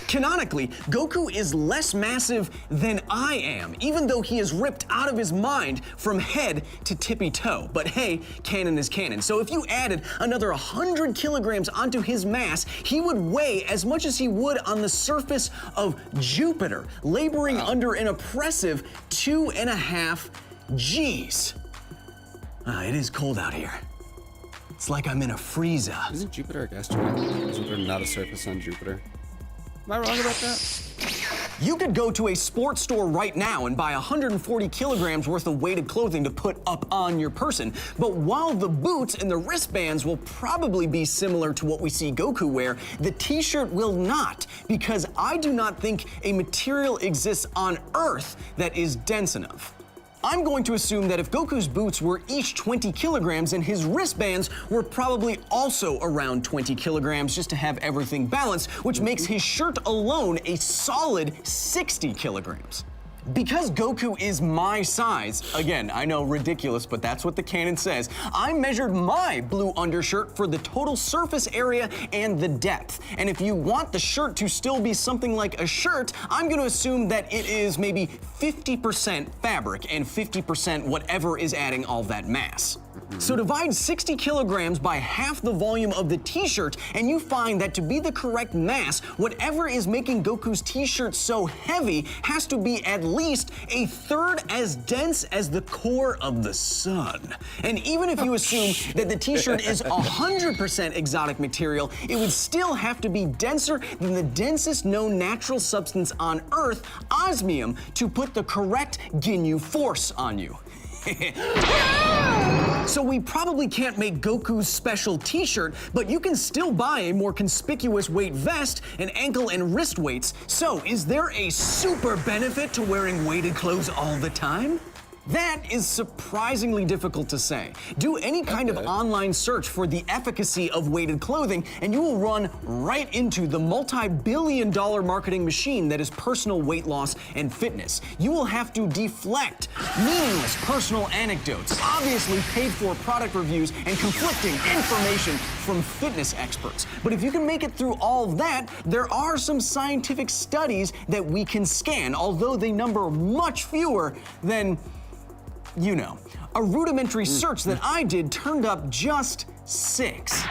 Canonically, Goku is less massive than I am, even though he is ripped out of his mind from head to tippy toe. But hey, canon is canon. So if you added another 100 kilograms onto his mass, he would weigh as much as he would on the surface of Jupiter, laboring under an oppressive 2.5 G's. It is cold out here. It's like I'm in a freezer. Isn't Jupiter a gas giant? Isn't there not a surface on Jupiter? Am I wrong about that? You could go to a sports store right now and buy 140 kilograms worth of weighted clothing to put up on your person. But while the boots and the wristbands will probably be similar to what we see Goku wear, the t-shirt will not, because I do not think a material exists on Earth that is dense enough. I'm going to assume that if Goku's boots were each 20 kilograms and his wristbands were probably also around 20 kilograms just to have everything balanced, which makes his shirt alone a solid 60 kilograms. Because Goku is my size, again, I know ridiculous, but that's what the canon says, I measured my blue undershirt for the total surface area and the depth. And if you want the shirt to still be something like a shirt, I'm gonna assume that it is maybe 50% fabric and 50% whatever is adding all that mass. So divide 60 kilograms by half the volume of the t-shirt, and you find that to be the correct mass, whatever is making Goku's t-shirt so heavy has to be at least a third as dense as the core of the sun. And even if you assume that the t-shirt is 100% exotic material, it would still have to be denser than the densest known natural substance on Earth, osmium, to put the correct Ginyu force on you. So we probably can't make Goku's special t-shirt, but you can still buy a more conspicuous weight vest and ankle and wrist weights. So is there a super benefit to wearing weighted clothes all the time? That is surprisingly difficult to say. Do any kind of online search for the efficacy of weighted clothing, and you will run right into the multi-billion-dollar marketing machine that is personal weight loss and fitness. You will have to deflect meaningless personal anecdotes, obviously paid for product reviews, and conflicting information from fitness experts. But if you can make it through all of that, there are some scientific studies that we can scan, although they number much fewer than, you know. A rudimentary search that I did turned up just 6.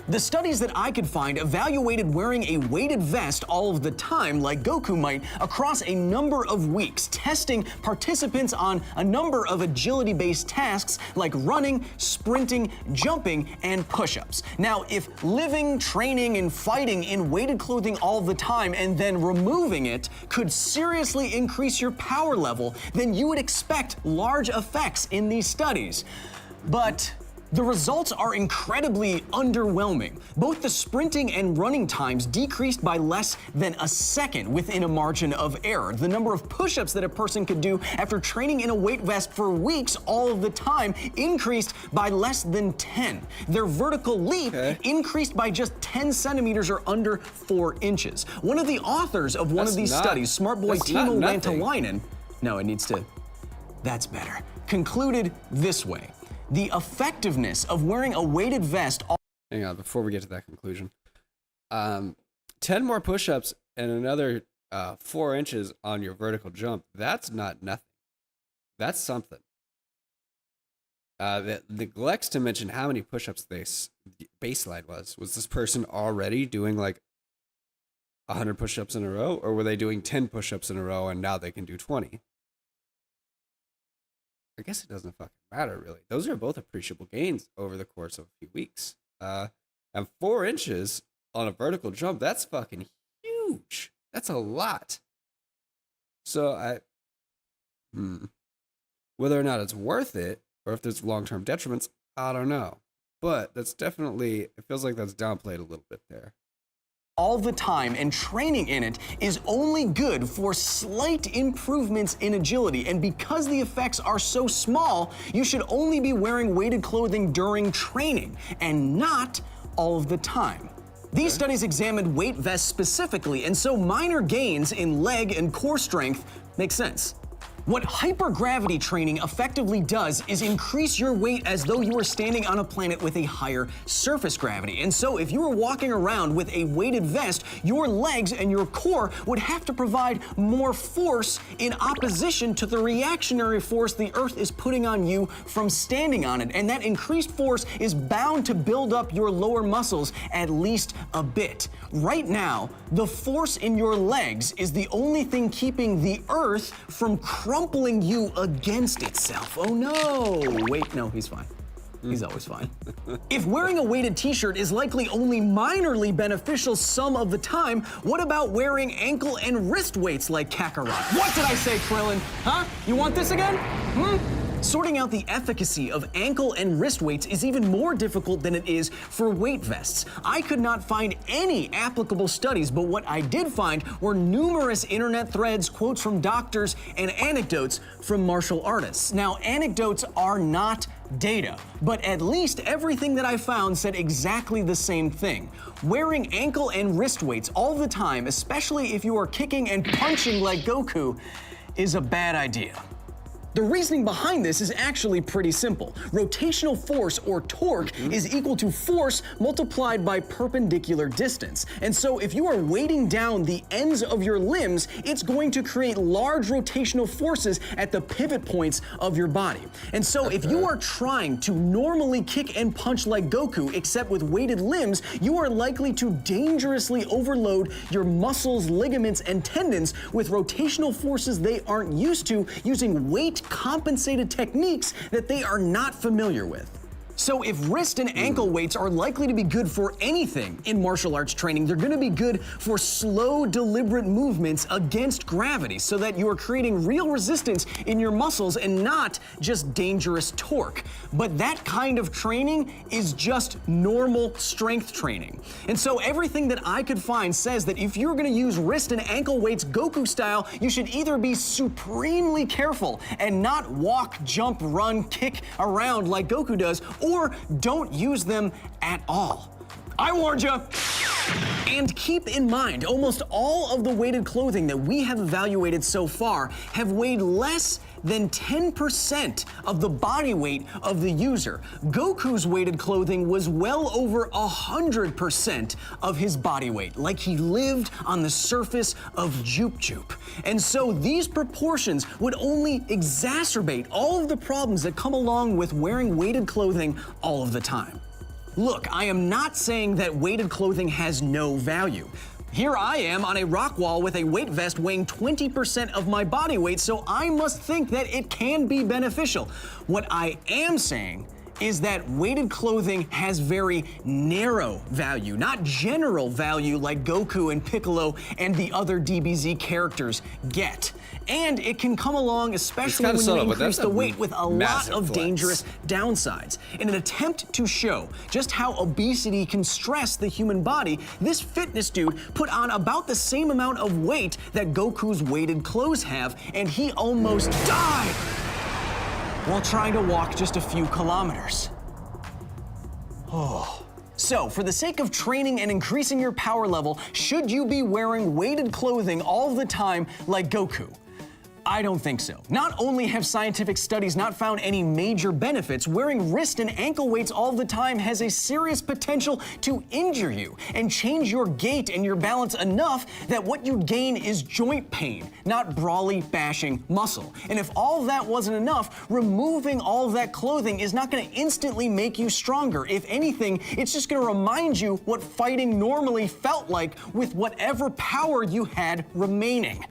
The studies that I could find evaluated wearing a weighted vest all of the time, like Goku might, across a number of weeks, testing participants on a number of agility-based tasks like running, sprinting, jumping, and push-ups. Now, if living, training, and fighting in weighted clothing all the time and then removing it could seriously increase your power level, then you would expect large effects in these studies. But the results are incredibly underwhelming. Both the sprinting and running times decreased by less than a second within a margin of error. The number of push-ups that a person could do after training in a weight vest for weeks all of the time increased by less than 10. Their vertical leap increased by just 10 centimeters or under 4 inches. One of the authors of one of these studies, smart boy Timo Rantalainen, that's better, concluded this way: the effectiveness of wearing a weighted vest. Hang on, before we get to that conclusion. 10 more push-ups and another 4 inches on your vertical jump. That's not nothing. That's something. That neglects to mention how many push-ups the baseline was. Was this person already doing like 100 push-ups in a row, or were they doing 10 push-ups in a row and now they can do 20? I guess it doesn't fucking matter, really. Those are both appreciable gains over the course of a few weeks. And 4 inches on a vertical jump, that's fucking huge. That's a lot. So whether or not it's worth it, or if there's long-term detriments, I don't know. But that's definitely, it feels like that's downplayed a little bit there. All the time, and training in it is only good for slight improvements in agility. And because the effects are so small, you should only be wearing weighted clothing during training and not all of the time. These studies examined weight vests specifically, and so minor gains in leg and core strength make sense. What hypergravity training effectively does is increase your weight as though you were standing on a planet with a higher surface gravity. And so if you were walking around with a weighted vest, your legs and your core would have to provide more force in opposition to the reactionary force the Earth is putting on you from standing on it. And that increased force is bound to build up your lower muscles at least a bit. Right now, the force in your legs is the only thing keeping the Earth from crumpling you against itself. Oh no! Wait, no, he's fine. He's always fine. If wearing a weighted t-shirt is likely only minorly beneficial some of the time, what about wearing ankle and wrist weights like Kakarot? What did I say, Krillin? Huh? You want this again? Sorting out the efficacy of ankle and wrist weights is even more difficult than it is for weight vests. I could not find any applicable studies, but what I did find were numerous internet threads, quotes from doctors, and anecdotes from martial artists. Now, anecdotes are not data, but at least everything that I found said exactly the same thing. Wearing ankle and wrist weights all the time, especially if you are kicking and punching like Goku, is a bad idea. The reasoning behind this is actually pretty simple. Rotational force, or torque, is equal to force multiplied by perpendicular distance. And so if you are weighting down the ends of your limbs, it's going to create large rotational forces at the pivot points of your body. And so if you are trying to normally kick and punch like Goku, except with weighted limbs, you are likely to dangerously overload your muscles, ligaments, and tendons with rotational forces they aren't used to, using weight compensated techniques that they are not familiar with. So if wrist and ankle weights are likely to be good for anything in martial arts training, they're gonna be good for slow, deliberate movements against gravity so that you are creating real resistance in your muscles and not just dangerous torque. But that kind of training is just normal strength training. And so everything that I could find says that if you're gonna use wrist and ankle weights Goku style, you should either be supremely careful and not walk, jump, run, kick around like Goku does, or don't use them at all. I warned you! And keep in mind, almost all of the weighted clothing that we have evaluated so far have weighed less than 10% of the body weight of the user. Goku's weighted clothing was well over 100% of his body weight, like he lived on the surface of Jup Jup. And so these proportions would only exacerbate all of the problems that come along with wearing weighted clothing all of the time. Look, I am not saying that weighted clothing has no value. Here I am on a rock wall with a weight vest weighing 20% of my body weight, so I must think that it can be beneficial. What I am saying is that weighted clothing has very narrow value, not general value like Goku and Piccolo and the other DBZ characters get. And it can come along, especially when you increase the weight, with a lot of dangerous downsides. In an attempt to show just how obesity can stress the human body, this fitness dude put on about the same amount of weight that Goku's weighted clothes have, and he almost died while trying to walk just a few kilometers. So, for the sake of training and increasing your power level, should you be wearing weighted clothing all the time like Goku? I don't think so. Not only have scientific studies not found any major benefits, wearing wrist and ankle weights all the time has a serious potential to injure you and change your gait and your balance enough that what you gain is joint pain, not brawly, bashing muscle. And if all that wasn't enough, removing all that clothing is not gonna instantly make you stronger. If anything, it's just gonna remind you what fighting normally felt like with whatever power you had remaining.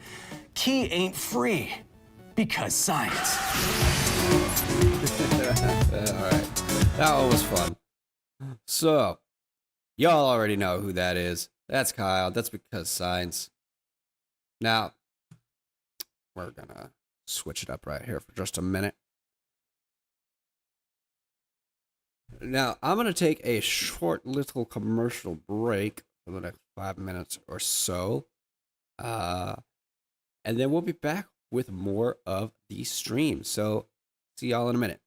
Ki ain't free, because science. All right, that one was fun. So, y'all already know who that is. That's Kyle. That's because science. Now, we're gonna switch it up right here for just a minute. Now, I'm gonna take a short little commercial break for the next 5 minutes or so. And then we'll be back with more of the stream. So, see y'all in a minute.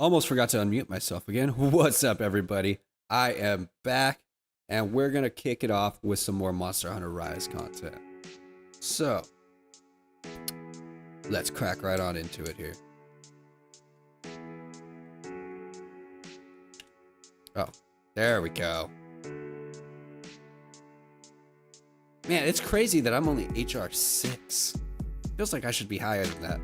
Almost forgot to unmute myself again. What's up, everybody? I am back, and we're going to kick it off with some more Monster Hunter Rise content. So, let's crack right on into it here. Oh, there we go. Man, it's crazy that I'm only HR 6. Feels like I should be higher than that.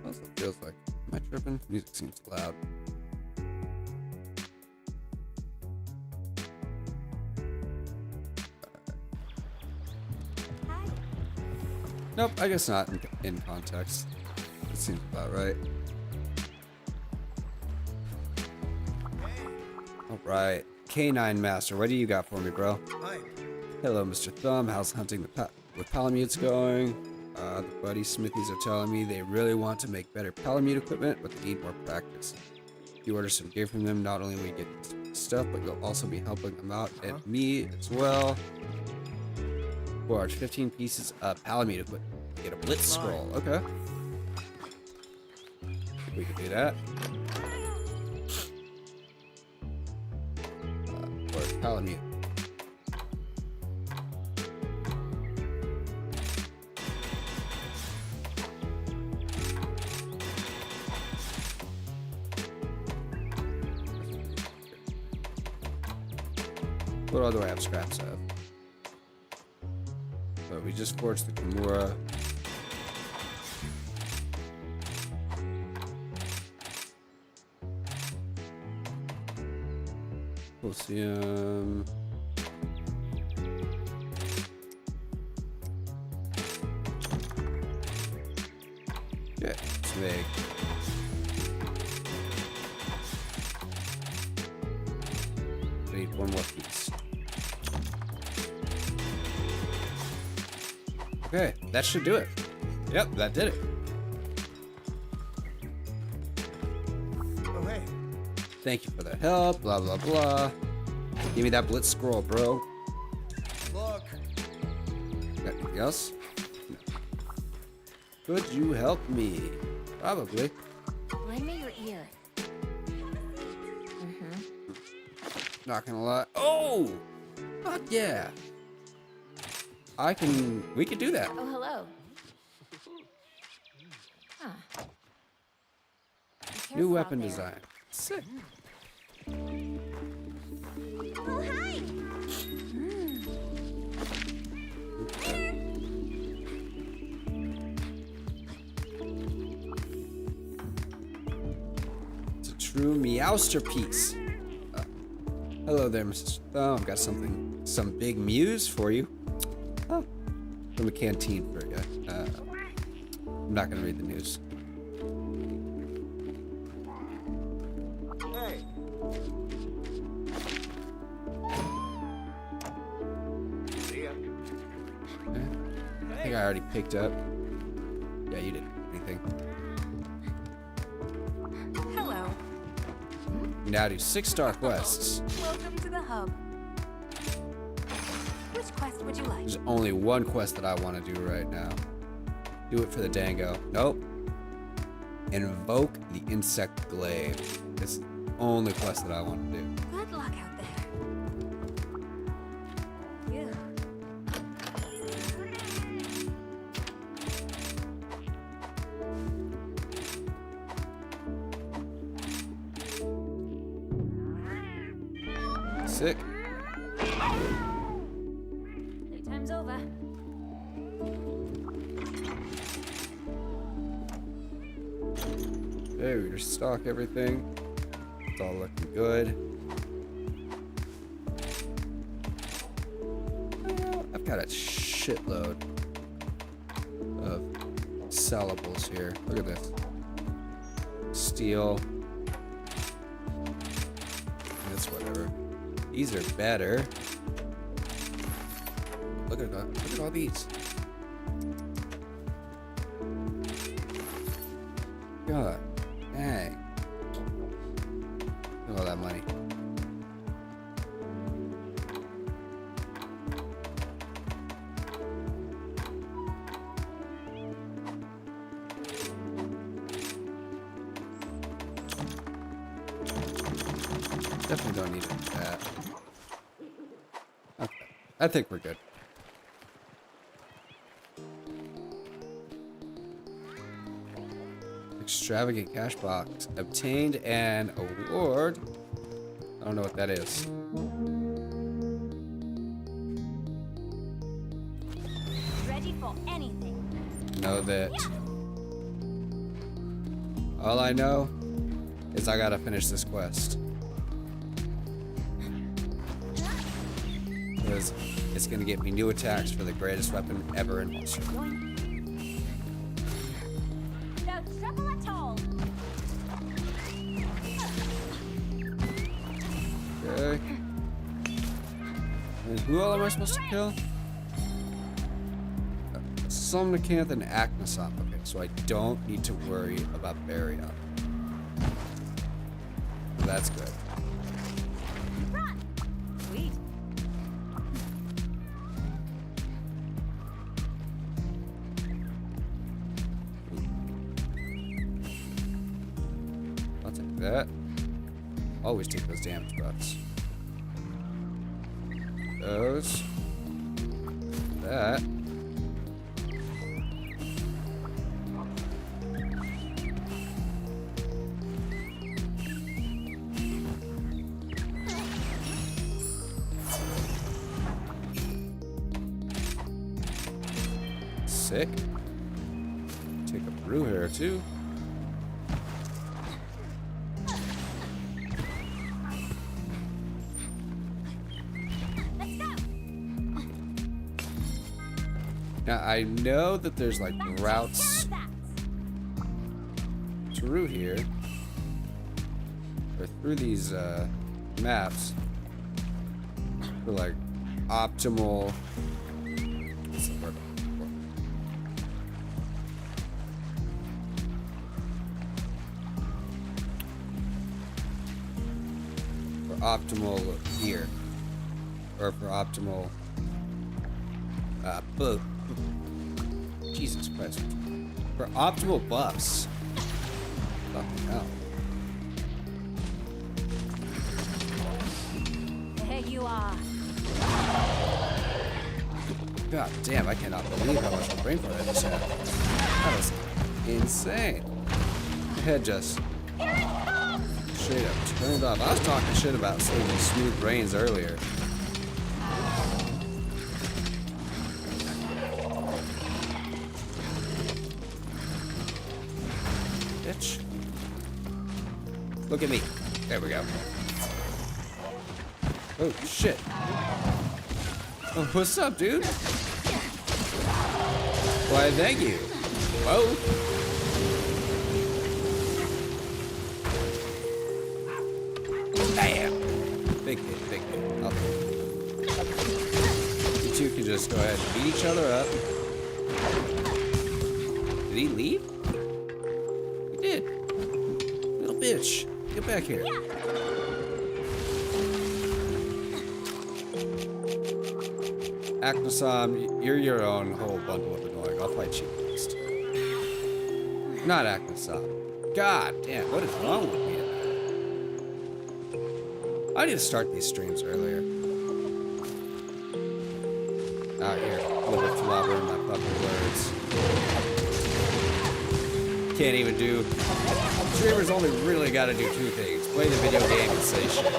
That's what it feels like. Am I tripping? Music seems loud. Nope, I guess not in context. It seems about right. Alright. Canine Master, what do you got for me, bro? Hi. Hello, MrThumb. How's hunting with Palamutes going? The buddy smithies are telling me they really want to make better Palamute equipment, but they need more practice. If you order some gear from them, not only will you get stuff, but you'll also be helping them out and me as well. Forge 15 pieces of Palamute equipment. Get a blitz scroll. Okay. We can do that. Forge Palamute. What all do I have scraps of? So we just forged the Kimura. Calcium. Okay, let's make. I need one more piece. Okay, that should do it. Yep, that did it. Oh, hey. Thank you for the help, blah, blah, blah. Give me that blitz scroll, bro. Look. Got anything else? No. Could you help me? Probably. Lend me your ear. Not gonna lie. Oh! Fuck yeah! We could do that. Oh, hello. Huh. Be New careful weapon out there. design. Sick. Oh, hi. It's a true Meowster piece. Hello there, Mrs. Thumb. I've got some big news for you. Oh, from a canteen for you. I'm not gonna read the news. Hey. See ya. Okay. I think I already picked up. Yeah, you didn't do anything. Hello. You now do 6-star quests. Welcome to the hub. Which quest would you like? There's only one quest that I want to do right now. Do it for the Dango. Nope. Invoke the insect glaive. This is the only quest that I want to do. Good luck out there. Ew. Sick. Playtime's over. Okay, we restock everything. It's all looking good. I've got a shitload of sellables here. Look at this. Steel. That's whatever. These are better. Look at that. Look at all these. God. Dang. Look at all that money. Definitely don't need that. Okay. I think we're good. Extravagant cash box. Obtained an award. I don't know what that is. Ready for anything. Know that. All I know is I gotta finish this quest. Because it's gonna get me new attacks for the greatest weapon ever in Monster. No trouble at all. Okay. And who all am I supposed to kill? Somnicanth and Acnosop. Okay, so I don't need to worry about Baryon. That's good. Run. Sweet. I'll take that. Always take those damage buffs. Those. That. Sick. Take a brew here too. Let's go. Now I know that there's like routes through here, or through these maps for like optimal. What's the word? For optimal gear, or for optimal Jesus Christ. For optimal buffs. Fucking hell. There you are. God damn, I cannot believe how much brain fart I just had. That was insane. My head just straight up turned off. I was talking shit about saving smooth brains earlier. Bitch. Look at me. There we go. Oh, shit. Oh, what's up, dude? Why, thank you. Whoa. Bam. Big hit, big hit. Okay. You two can just go ahead and beat each other up. Did he leave? He did. Little bitch. Get back here. Acnosop, you're your own whole bundle of annoying. I'll fight you next. Not Acnosop. God damn, what is wrong with me? I need to start these streams earlier. Out here, overflobbering my fucking words. Can't even do. Streamers only really gotta do two things: play the video game and say shit.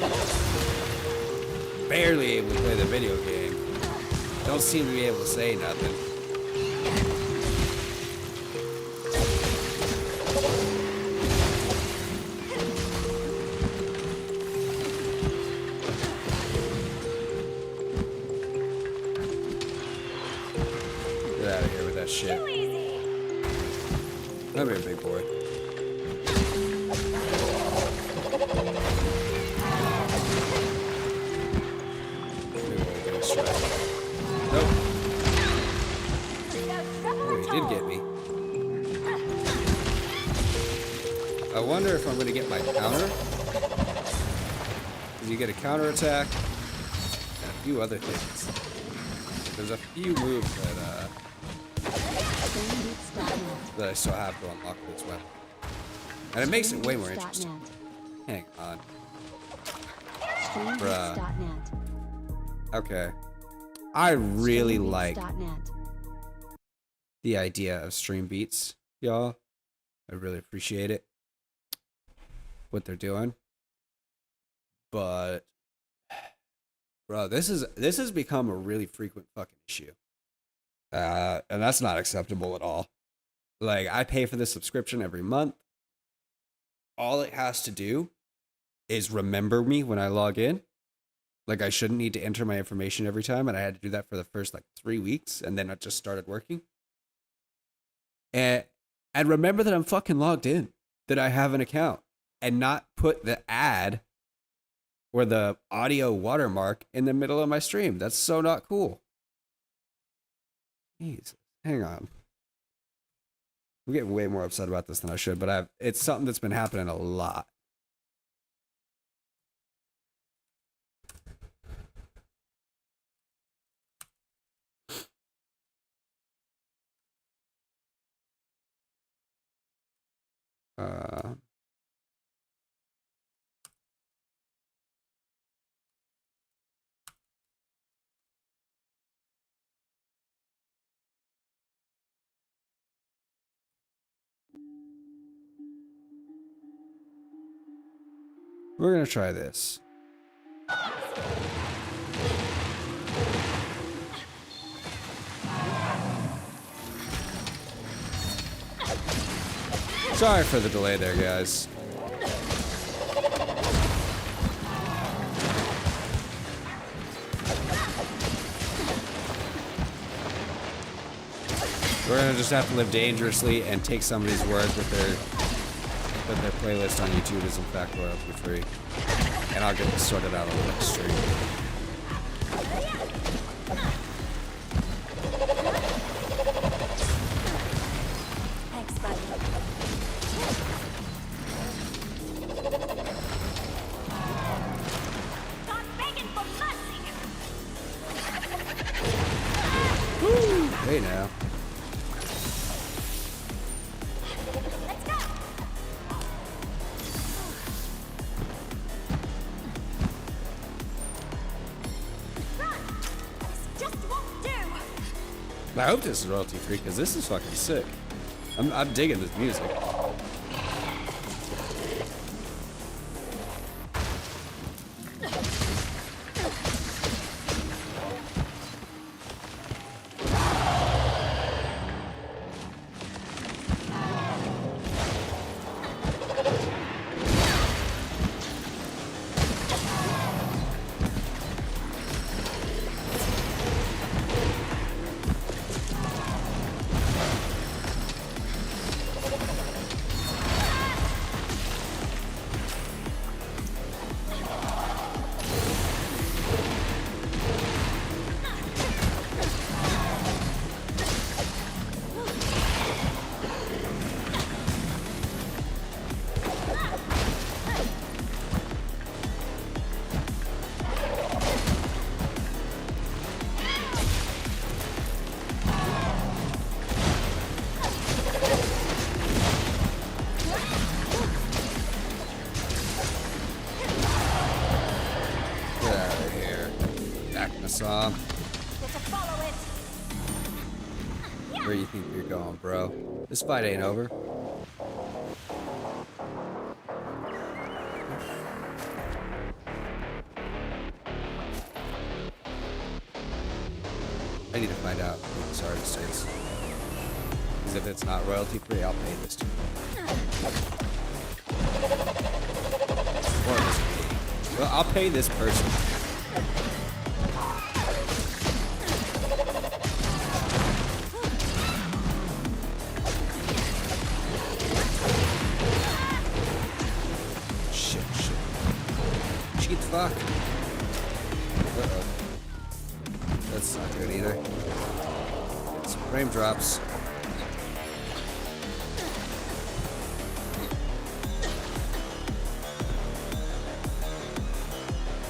Barely able to play the video game. Don't seem to be able to say nothing. Get out of here with that shit. Come here, big boy. Nope. Oh, he did get me. I wonder if I'm going to get my counter. You get a counter attack and a few other things. There's a few moves that I still have to unlock this weapon. And it makes it way more interesting. Hang on. Streambeats.net. Okay. I really like Streambeats.net. the idea of stream beats, y'all. I really appreciate it. What they're doing. But bro, this has become a really frequent fucking issue. And that's not acceptable at all. Like, I pay for this subscription every month. All it has to do is remember me when I log in. Like, I shouldn't need to enter my information every time, and I had to do that for the first like 3 weeks, and then it just started working. And remember that I'm fucking logged in, that I have an account, and not put the ad or the audio watermark in the middle of my stream. That's so not cool. Jeez, hang on. I'm getting way more upset about this than I should, but it's something that's been happening a lot. We're gonna try this. Sorry for the delay there, guys. We're gonna just have to live dangerously and take somebody's word that their playlist on YouTube is in fact royalty free. And I'll get this sorted out on the next stream. Thanks, buddy. Stop begging for mercy. Hey now. Let's go. Run. This just won't do. I hope this is royalty free because this is fucking sick. I'm digging this music. Get out of here. MrThumb. Get to follow it. Where you think you're going, bro? This fight ain't over. I need to find out who this artist is. Because if it's not royalty free, I'll pay this to you. Or this me. Well, I'll pay this person. Shit. Cheat fuck. Uh-oh. That's not good either. Some frame drops.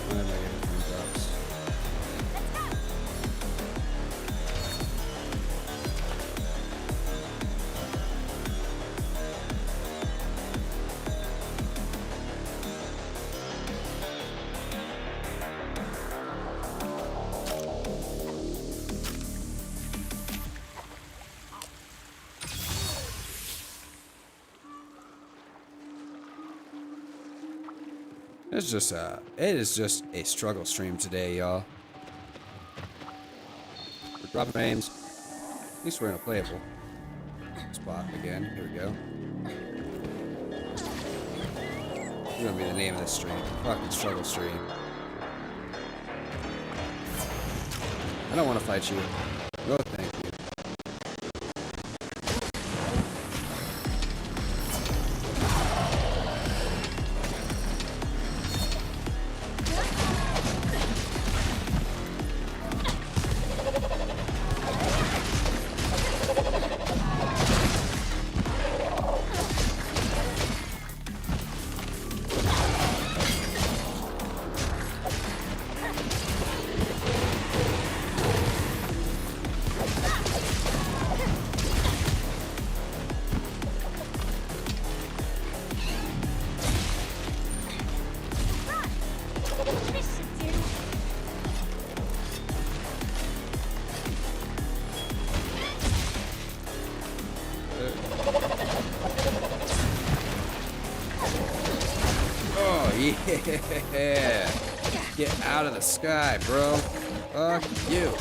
Why am I getting frame drops? It is just a struggle stream today, y'all. We're dropping frames. At least we're in a playable spot again. Here we go. This is gonna be the name of this stream. Fucking struggle stream. I don't want to fight you. No, thank you. This should do. Oh, yeah. Get out of the sky, bro. Fuck you.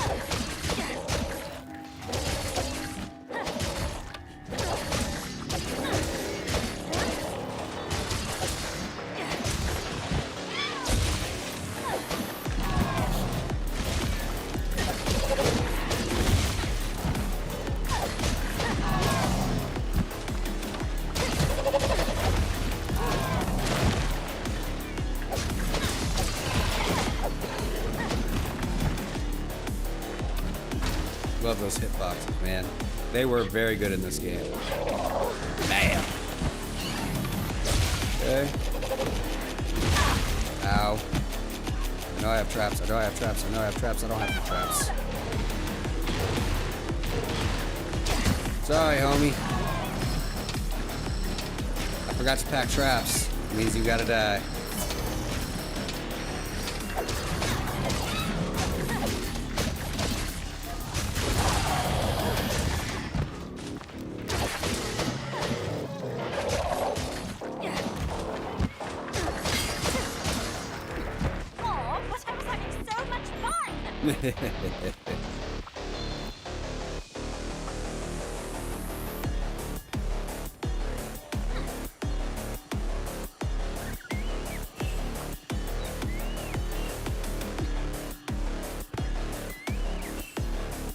Love those hitboxes, man. They were very good in this game. Bam! Okay. Ow. I know I have traps. I know I have traps. I know I have traps. I don't have any traps. Sorry, homie. I forgot to pack traps. It means you gotta die. Oh, but I was having so much fun.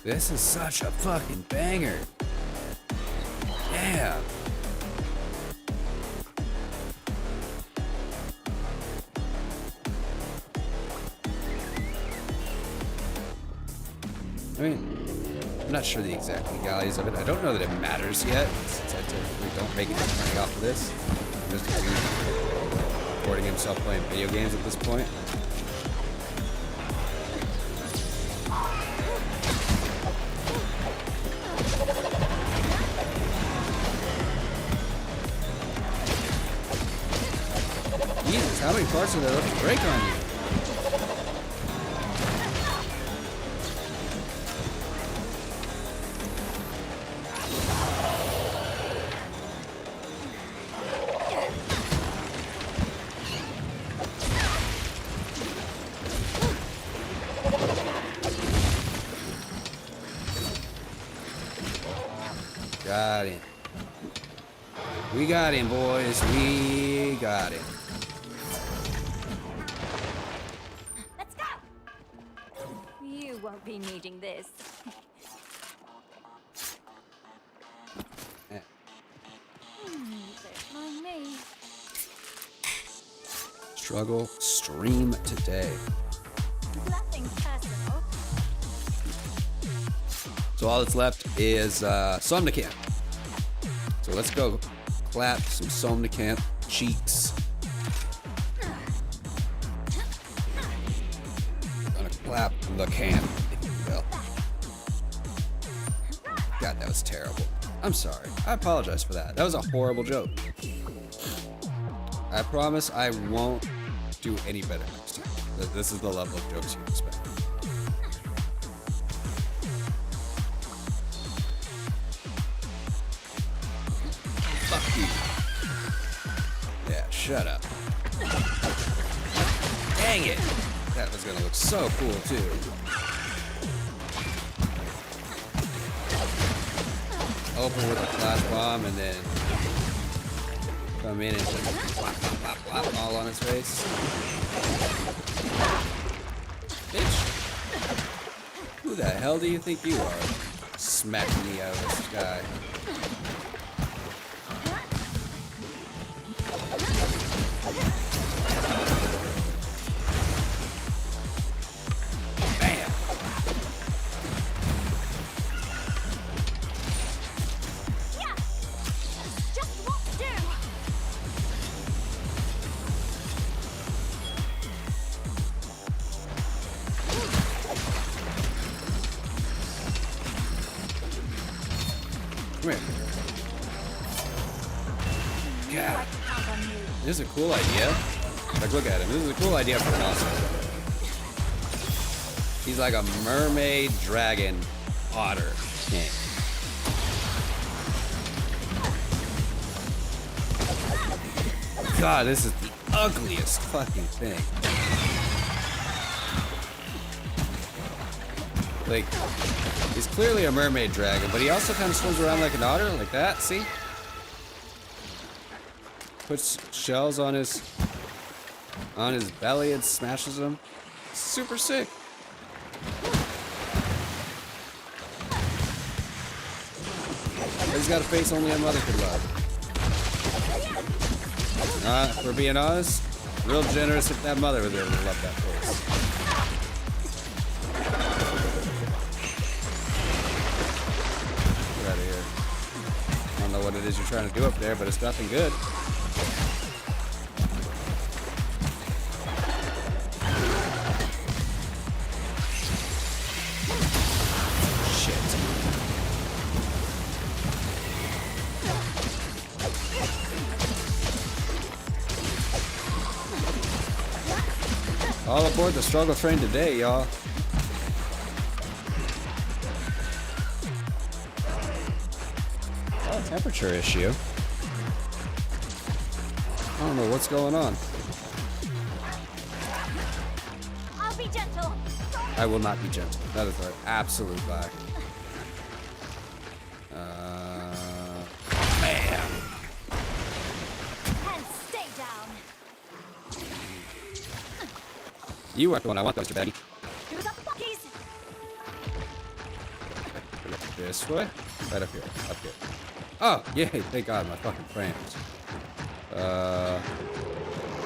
This is such a fucking banger. Damn. I mean, I'm not sure the exact legalities of it. I don't know that it matters yet, since I typically don't make any money off of this. I'm just a dude recording himself playing video games at this point. Jesus, how many parts are there left to break on you? Got him. We got him, boys. We got him. Let's go. You won't be needing this. Yeah. Don't mind me. Struggle stream today. Nothing personal. So all that's left is Somnicant. So let's go clap some Somnicant cheeks. Gonna clap the can, if you will. God, that was terrible. I'm sorry. I apologize for that. That was a horrible joke. I promise I won't do any better next time. This is the level of jokes you expect. Fuck you. Yeah, shut up. Dang it! That was gonna look so cool too. Open with a flash bomb and then come in and just plop, plop, plop, plop, all on his face. Bitch. Who the hell do you think you are? Smacking me out of the sky. Bam! Yeah. Just what to do. Come here. Yeah. This is a cool idea. Like, look at him. This is a cool idea for an awesome. He's like a mermaid dragon otter king. God, this is the ugliest fucking thing. Like, he's clearly a mermaid dragon, but he also kind of swims around like an otter, like that, see? Puts shells on his belly and smashes them. Super sick. But he's got a face only a mother could love. If we're being honest, real generous if that mother was able to love that face. Get out of here. I don't know what it is you're trying to do up there, but it's nothing good. All aboard the struggle train today, y'all. Oh, temperature issue. I don't know what's going on. I'll be gentle. I will not be gentle. That is an absolute lie. Bam! And stay down. You are the one I want, Mr. Baggy. Do the buckies. This way? Right up here. Up here. Oh, yay. Thank God, my fucking frames.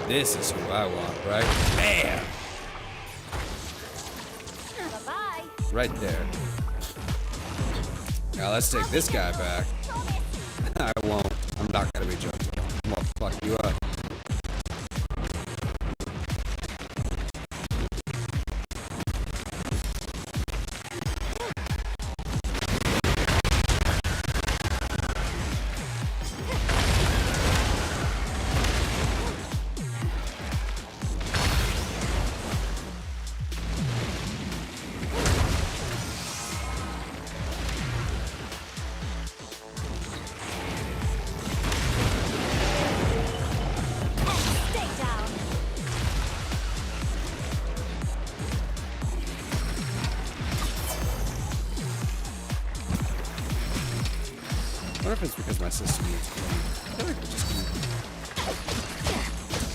This is who I want, right? Bam! Bye-bye. Right there. Now let's take this guy back. I won't. I'm not gonna be gentle. I'm gonna fuck you up. Stay down. I wonder if it's because my system needs cleaning. I feel like we're just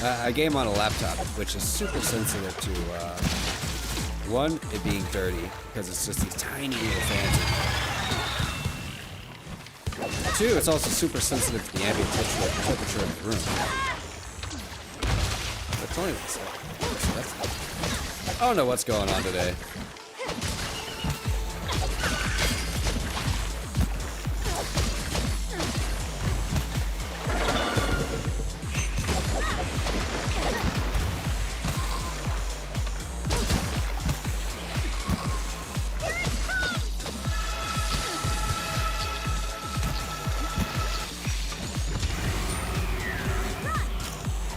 gonna... I game on a laptop, which is super sensitive to, one, it being dirty, because it's just these tiny little fans in there. Two, it's also super sensitive to the ambient temperature of the room. But it's only this. So that's... I don't know what's going on today.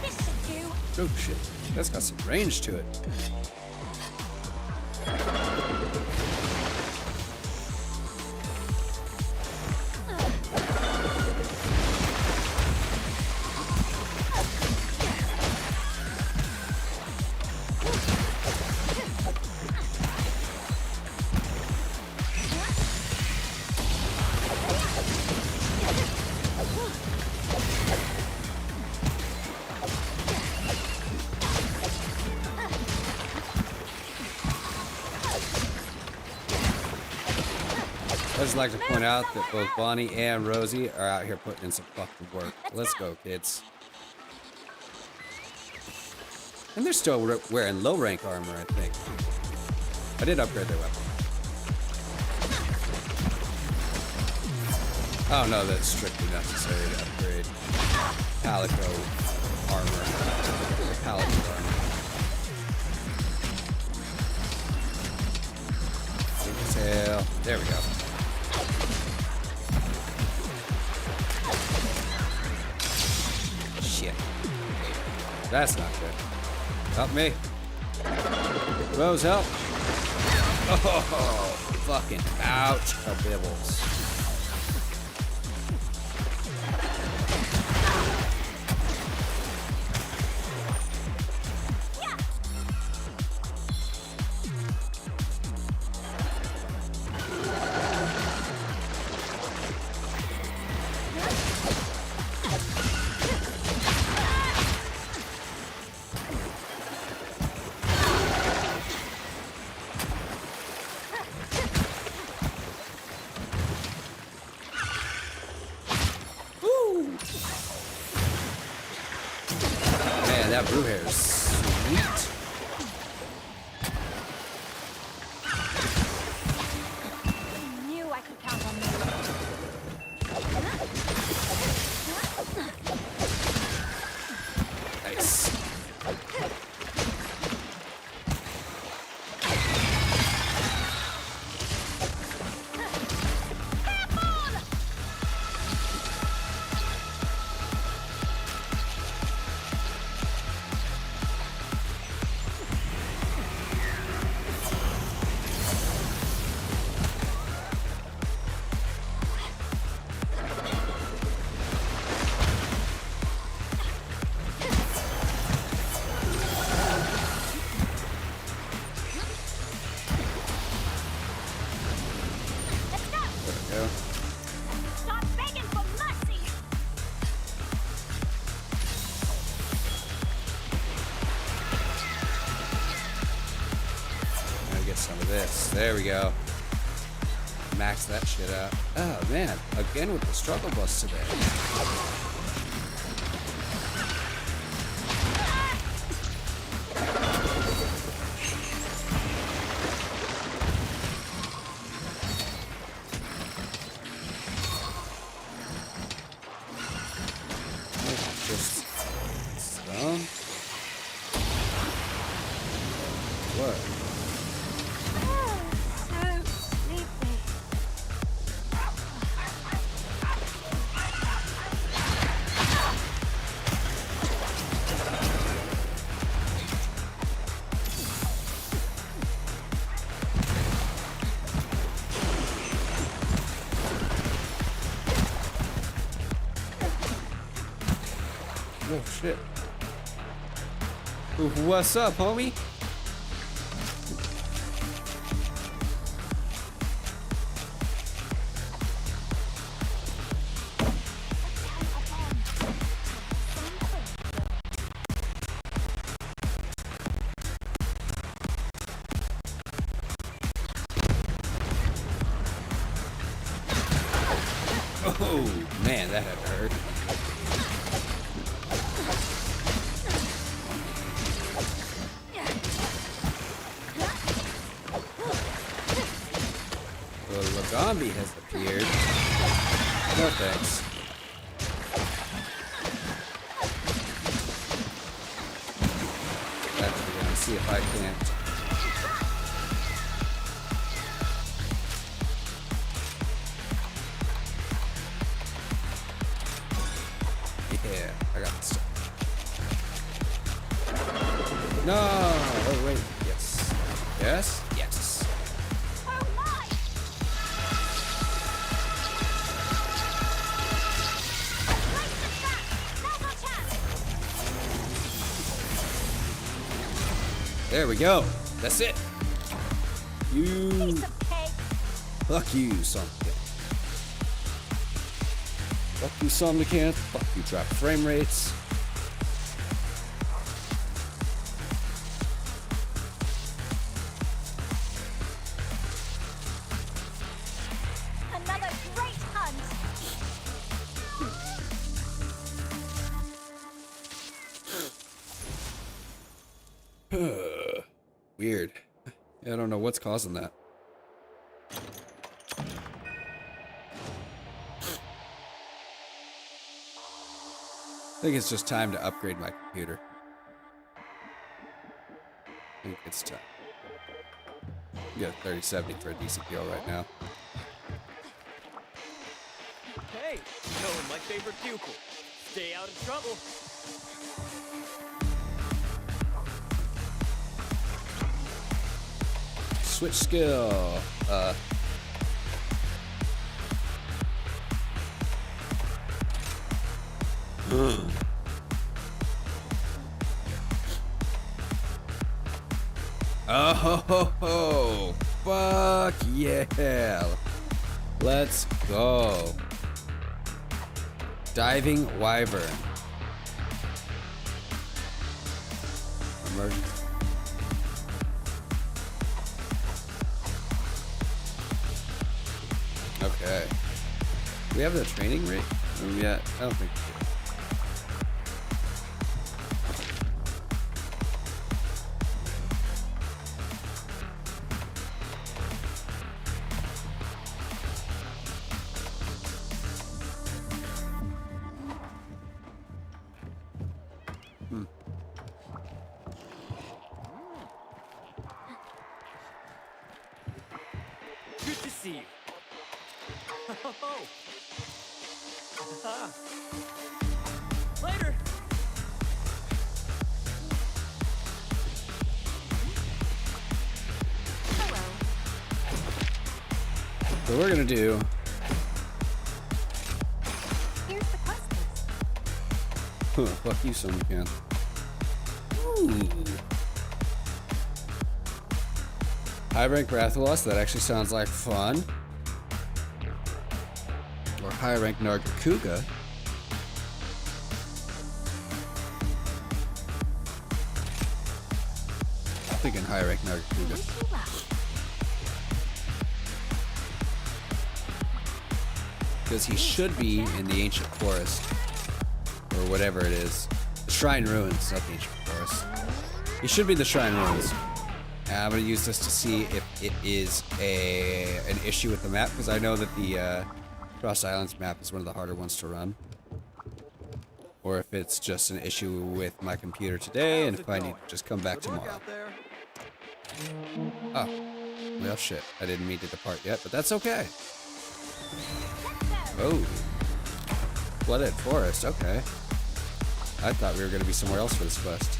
This should do. Oh shit, that's got some range to it. just like to point out that both Bonnie and Rosie are out here putting in some fucking work. Let's go, kids. And they're still wearing low rank armor, I think. I did upgrade their weapon. I don't know that it's strictly necessary to upgrade Palico armor. Or Palico armor. Tail. There we go. Shit. That's not good. Help me. Rose, help. Oh, fucking ouch. Oh, bibbles. Man, that brew hair is sweet. I knew I could count on you. Nice. There we go. Stop begging for mercy. Gotta get some of this. There we go. Max that shit out. Oh man, again with the struggle bus today. Just stone. What? So sleepy. Oh shit. Ooh, what's up, homie? Oh man, that had to hurt. The Lagombi has appeared. No thanks. Actually, gonna see if I can't. Yeah, I got this stuff. No! Oh wait, yes. Yes? Yes. Oh my! Place the trap! Now's our chance! There we go. That's it. You. Piece of cake! Fuck you, Somnicant. Fuck you, Somnicant. Fuck you, drop frame rates. Weird. Yeah, I don't know what's causing that. I think it's just time to upgrade my computer. I think it's time. You got a 3070 for a decent deal right now. Hey, knowing my favorite pupil. Stay out of trouble. Switch skill. Oh ho ho ho! Fuck yeah! Let's go. Diving wyvern. Emergency. Okay. Do we have the training rate room yet? I don't think we do. Good to see you. Oh. Later. So we're gonna do. Here's the quest list. Fuck you, son, you can. Ooh. High rank Rathalos, that actually sounds like fun. Or high rank Nargacuga. I'm thinking high rank Nargacuga. Wish you well. Because he should be in the ancient forest. Or whatever it is. The Shrine Ruins, not the ancient forest. He should be in the Shrine Ruins. And I'm gonna use this to see if it is an issue with the map, because I know that the Cross Islands map is one of the harder ones to run. Or if it's just an issue with my computer today, and if I need to just come back tomorrow. Oh. Well, shit. I didn't mean to depart yet, but that's okay. Oh. Flooded forest, okay. I thought we were gonna be somewhere else for this quest.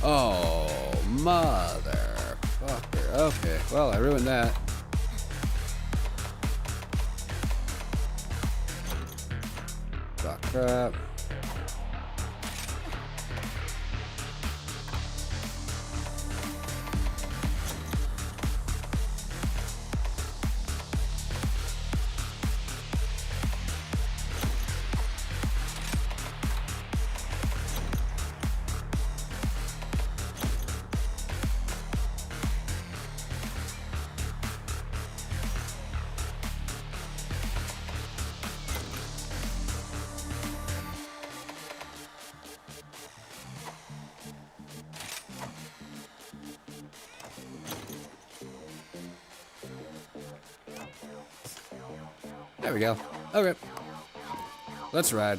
Oh, motherfucker. Okay, well, I ruined that. Oh, crap. There we go. Okay. Let's ride.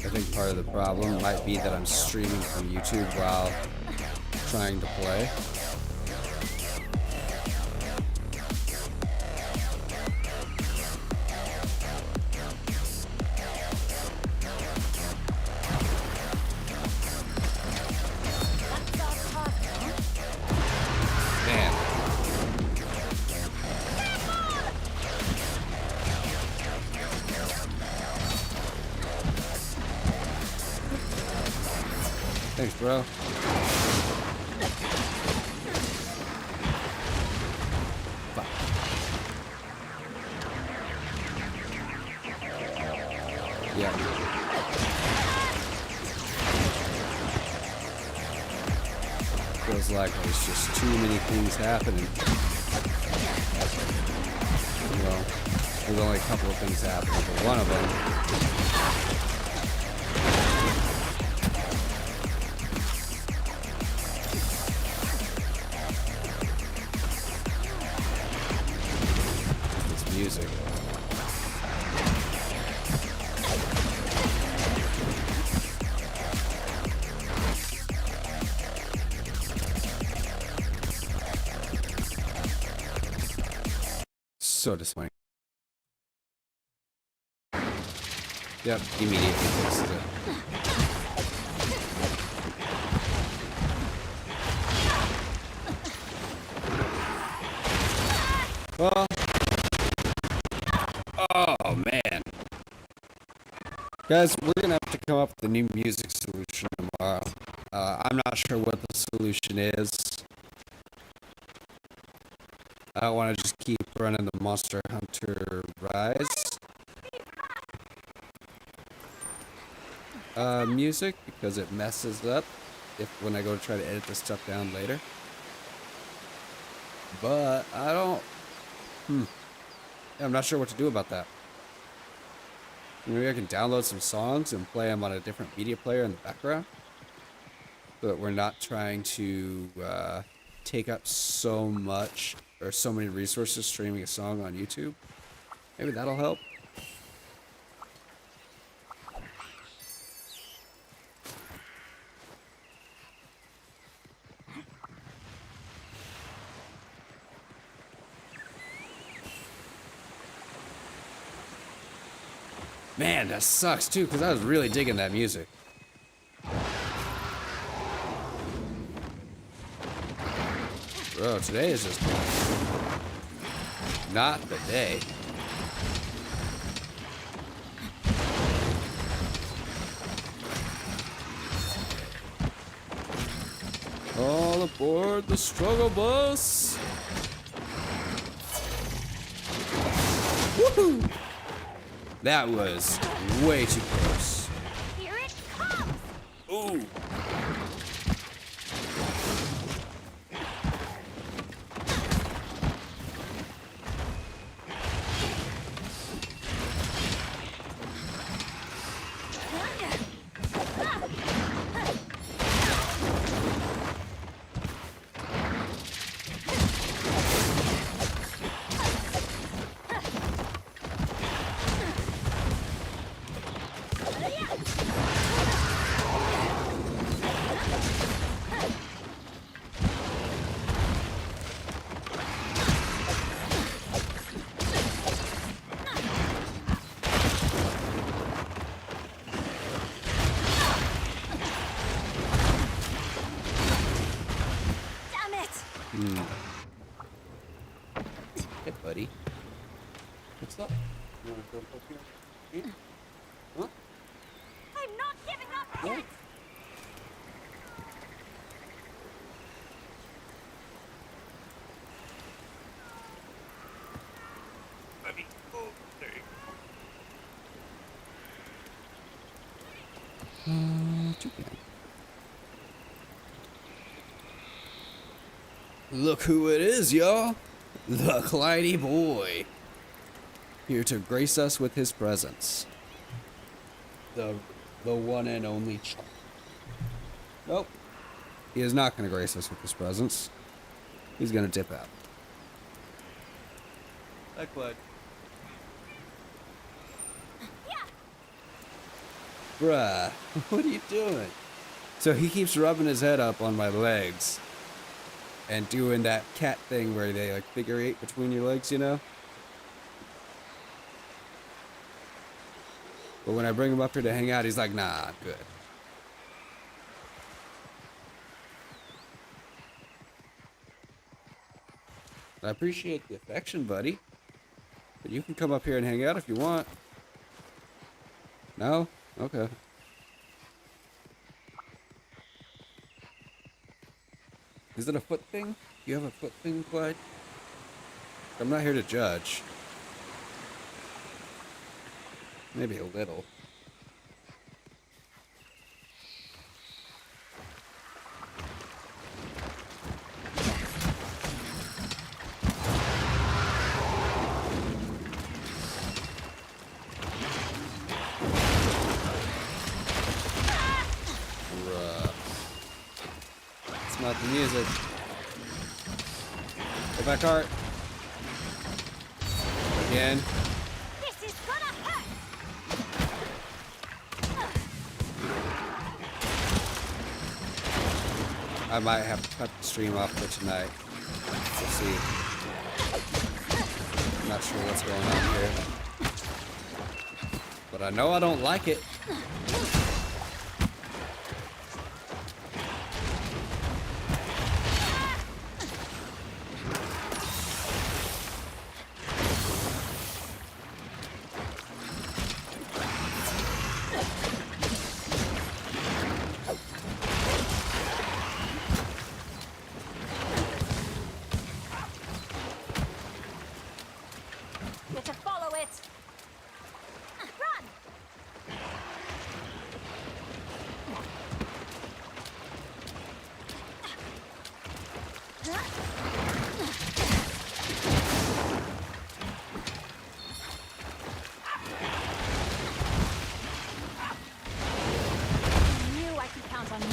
I think part of the problem might be that I'm streaming from YouTube while trying to play. That's our target, huh? Thanks, bro. Fuck. Yeah. Feels like there's just too many things happening. Well, there's only a couple of things happening, but one of them. It's music. So disappointing. Yep, immediately fixes it. Well, oh man. Guys, we're gonna have to come up with a new music solution tomorrow. I'm not sure what the solution is. I don't want to just keep running the Monster Hunter Rise. Music, because it messes up when I go to try to edit this stuff down later. But I don't... I'm not sure what to do about that. Maybe I can download some songs and play them on a different media player in the background. So that we're not trying to take up so much or so many resources streaming a song on YouTube. Maybe that'll help. Man, that sucks too, because I was really digging that music. Bro, today is just not the day. All aboard the struggle bus! Woohoo! That was way too close. Here it comes! Ooh! Damn it! Hey, buddy. What's up? You wanna go up here? Huh? I'm not giving up Yeah. yet! Too bad. Look who it is, y'all! The Clyde boy! Here to grace us with his presence. The one and only Chuck. Nope. He is not going to grace us with his presence. He's going to dip out. Hi, Clyde. Bruh, what are you doing? So he keeps rubbing his head up on my legs and doing that cat thing where they like figure eight between your legs, you know? But when I bring him up here to hang out, he's like, nah, I'm good. I appreciate the affection, buddy. But you can come up here and hang out if you want. No? Okay. Is it a foot thing? Do you have a foot thing, Clyde? I'm not here to judge. Maybe a little. It's not the music. Go back, Art. Again. This is gonna hurt. I might have to cut the stream off for tonight. We'll see. I'm not sure what's going on here. But I know I don't like it. Get to follow it. Run. I knew I could count on you.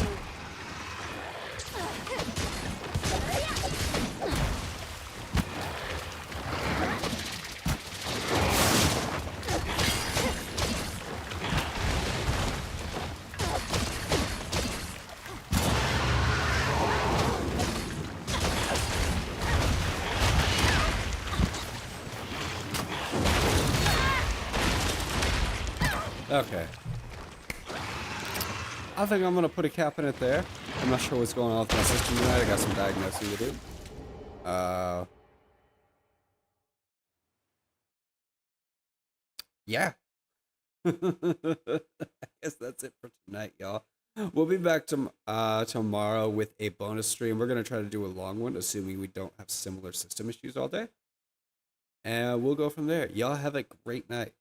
Okay. I think I'm gonna put a cap in it there. I'm not sure what's going on with my system tonight. I got some diagnosing to do. Yeah. I guess that's it for tonight, y'all. We'll be back tomorrow with a bonus stream. We're gonna try to do a long one, assuming we don't have similar system issues all day. And we'll go from there. Y'all have a great night.